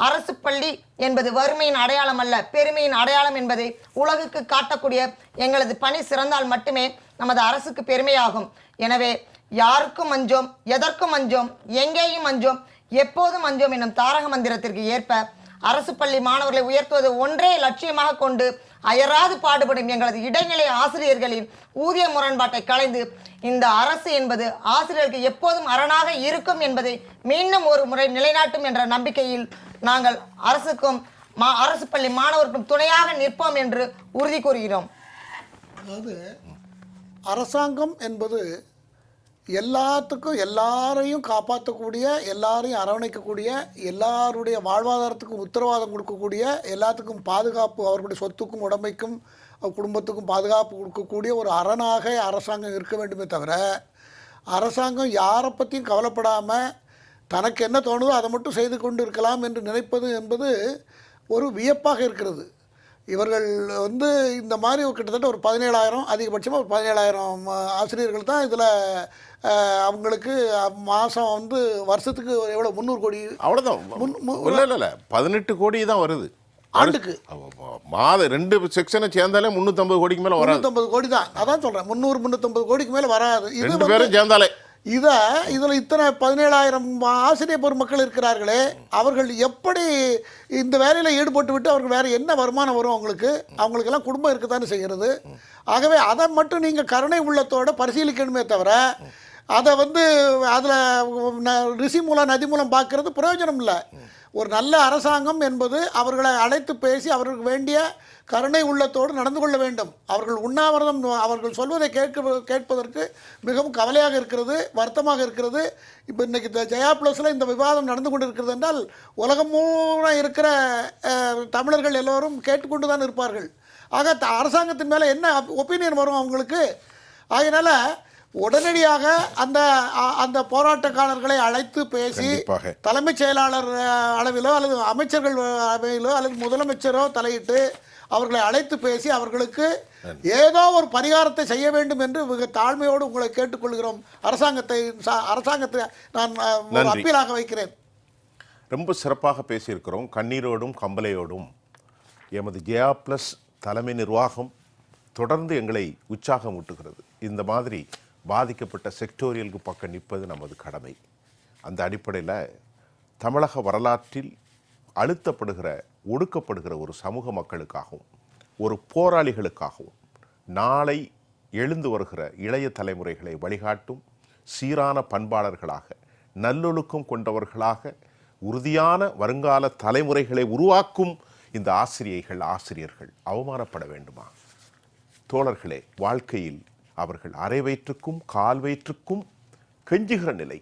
அரசு பள்ளி என்பது வறுமையின் அடையாளம் அல்ல, பெருமையின் அடையாளம் என்பதை உலகுக்கு காட்டக்கூடிய எங்களது பணி சிறந்தால் மட்டுமே நமது அரசுக்கு பெருமையாகும். எனவே யாருக்கும் அஞ்சோம், எதற்கும் அஞ்சோம், எங்கேயும் அஞ்சோம், எப்போதும் அஞ்சோம் என்னும் தாரக மந்திரத்திற்கு ஏற்ப அரசு பள்ளி மாணவர்களை உயர்த்துவது ஒன்றே லட்சியமாக கொண்டு அயராது பாடுபடும் எங்களது இடைநிலை ஆசிரியர்களின் ஊதிய முரண்பாட்டை களைந்து இந்த அரசு என்பது ஆசிரியர்களுக்கு எப்போதும் அரணாக இருக்கும் என்பதை மீண்டும் ஒரு முறை நிலைநாட்டும் என்ற நம்பிக்கையில் நாங்கள் அரசுக்கும் அரசு பள்ளி மாணவருக்கும் துணையாக நிற்போம் என்று உறுதி கூறுகிறோம். அதாவது அரசாங்கம் என்பது எல்லாத்துக்கும் எல்லாரையும் காப்பாற்றக்கூடிய, எல்லாரையும் அரவணைக்கக்கூடிய, எல்லாருடைய வாழ்வாதாரத்துக்கும் உத்தரவாதம் கொடுக்கக்கூடிய, எல்லாத்துக்கும் பாதுகாப்பு, அவர்களுடைய சொத்துக்கும் உடைமைக்கும் குடும்பத்துக்கும் பாதுகாப்பு கொடுக்கக்கூடிய ஒரு அரணாக அரசாங்கம் இருக்க வேண்டுமே தவிர, அரசாங்கம் யாரை பற்றியும் கவலைப்படாமல் தனக்கு என்ன தோணுதோ அதை மட்டும் செய்து கொண்டு இருக்கலாம் என்று நினைப்பது என்பது ஒரு வியப்பாக இருக்கிறது. இவர்கள் இந்த மாதிரி கிட்டத்தட்ட ஒரு 17,000, அதிகபட்சமாக ஒரு 17,000 ஆசிரியர்கள் தான் இதில் அவங்களுக்கு மாதம் வருஷத்துக்கு எவ்வளோ 300 கோடி அவ்வளோதான். இல்லை 18 கோடி தான் வருது ஆண்டுக்கு. மாதம் 2 செக்ஷனை சேர்ந்தாலே 350 கோடிக்கு மேலே வராது. 350 கோடி தான். அதான் சொல்கிறேன், 300-350 கோடிக்கு மேலே வராது. இது பேரும் சேர்ந்தாலே இதில் இத்தனை 17,000 ஆசிரியர் பொதுமக்கள் இருக்கிறார்களே, அவர்கள் எப்படி இந்த வேலையில் ஈடுபட்டு விட்டு அவர்கள் வேறு என்ன வருமானம் வரும்? அவங்களுக்கெல்லாம் குடும்பம் இருக்கத்தானே செய்கிறது. ஆகவே அதை மட்டும் நீங்கள் கருணை உள்ளத்தோடு பரிசீலிக்கணுமே தவிர, அதை அதில் ரிஷி மூலம் நதி மூலம் பார்க்கறது பிரயோஜனம் இல்லை. ஒரு நல்ல அரசாங்கம் என்பது அவர்களை அழைத்து பேசி அவர்களுக்கு வேண்டிய கருணை உள்ளத்தோடு நடந்து கொள்ள வேண்டும். அவர்கள் உண்ணாவிரதம் அவர்கள் சொல்வதை கேட்பதற்கு மிகவும் கவலையாக இருக்கிறது, வருத்தமாக இருக்கிறது. இப்போ இன்றைக்கி இந்த ஜெயா ப்ளஸில் இந்த விவாதம் நடந்து கொண்டு இருக்கிறது என்றால் உலகம் மூணு இருக்கிற தமிழர்கள் எல்லோரும் கேட்டுக்கொண்டு தான் இருப்பார்கள். ஆக அரசாங்கத்தின் மேலே என்ன ஒப்பீனியன் வரும் அவங்களுக்கு? ஆகையினால உடனடியாக அந்த போராட்டக்காரர்களை அழைத்து பேசி தலைமைச் செயலாளர் அளவிலோ அல்லது அமைச்சர்கள் அளவிலோ அல்லது முதலமைச்சரோ தலையிட்டு அவர்களை அழைத்து பேசி அவர்களுக்கு ஏதோ ஒரு பரிகாரத்தை செய்ய வேண்டும் என்று மிக தாழ்மையோடு உங்களை கேட்டுக்கொள்கிறோம். அரசாங்கத்தை நான் அப்பீலாக வைக்கிறேன். ரொம்ப சிறப்பாக பேசியிருக்கிறோம். கண்ணீரோடும் கம்பளையோடும் எமது ஜெயா ப்ளஸ் தலைமை நிர்வாகம் தொடர்ந்து எங்களை உற்சாகம் ஊட்டுகிறது. இந்த மாதிரி பாதிக்கப்பட்ட செக்டோரியலுக்கு பக்கம் நிற்பது நமது கடமை. அந்த அடிப்படையில் தமிழக வரலாற்றில் அழுத்தப்படுகிற, ஒடுக்கப்படுகிற ஒரு சமூக மக்களுக்காகவும் ஒரு போராளிகளுக்காகவும் நாளை எழுந்து வருகிற இளைய தலைமுறைகளை வழிகாட்டும் சீரான பண்பாளர்களாக, நல்லொழுக்கம் கொண்டவர்களாக, உறுதியான வருங்கால தலைமுறைகளை உருவாக்கும் இந்த ஆசிரியர்கள் அவமானப்பட வேண்டுமா? தோழர்களே, வாழ்க்கையில் அவர்கள் அரை வயிற்றுக்கும் கால் வயிற்றுக்கும் கெஞ்சுகிற நிலை.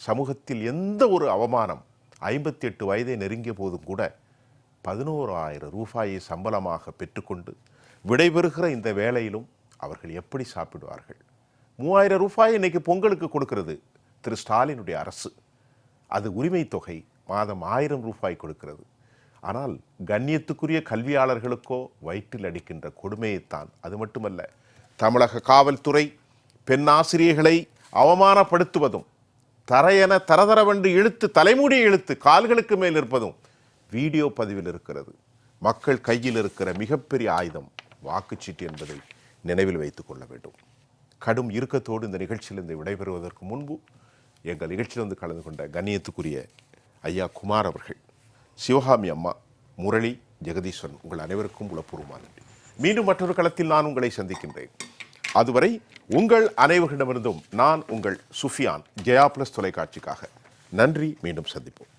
சமூகத்தில் எந்த ஒரு அவமானம் 58 வயதை நெருங்கிய போதும் கூட 11,000 ரூபாயை சம்பளமாக பெற்றுக்கொண்டு விடைபெறுகிற இந்த வேளையிலும் அவர்கள் எப்படி சாப்பிடுவார்கள்? 3,000 ரூபாய் இன்னைக்கு பொங்கலுக்கு கொடுக்கிறது திரு ஸ்டாலினுடைய அரசு. அது உரிமை தொகை, மாதம் 1,000 ரூபாய் கொடுக்கிறது. ஆனால் கண்ணியத்துக்குரிய கல்வியாளர்களுக்கோ வயிற்றில் அடிக்கின்ற கொடுமையைத்தான். அது மட்டுமல்ல, தமிழக காவல்துறை பெண் ஆசிரியர்களை அவமானப்படுத்துவதும், தரதரவென்று இழுத்து தலைமுடியை இழுத்து கால்களுக்கு மேல் இருப்பதும் வீடியோ பதிவில் இருக்கிறது. மக்கள் கையில் இருக்கிற மிகப்பெரிய ஆயுதம் வாக்குச்சீட்டு என்பதை நினைவில் வைத்துக் கொள்ள வேண்டும். கடும் இறுக்கத்தோடு இந்த நிகழ்ச்சியிலிருந்து விடைபெறுவதற்கு முன்பு எங்கள் நிகழ்ச்சியில் கலந்து கொண்ட கண்ணியத்துக்குரிய ஐயா குமார் அவர்கள், சிவகாமி அம்மா, முரளி, ஜெகதீஸ்வரன், உங்கள் அனைவருக்கும் உளப்பூர்வமான நன்றி. மீண்டும் மற்றொரு களத்தில் நான் உங்களை சந்திக்கின்றேன். அதுவரை உங்கள் அனைவரிடமிருந்தும் நான் உங்கள் சுஃபியான், ஜெயா ப்ளஸ் தொலைக்காட்சிக்காக நன்றி. மீண்டும் சந்திப்போம்.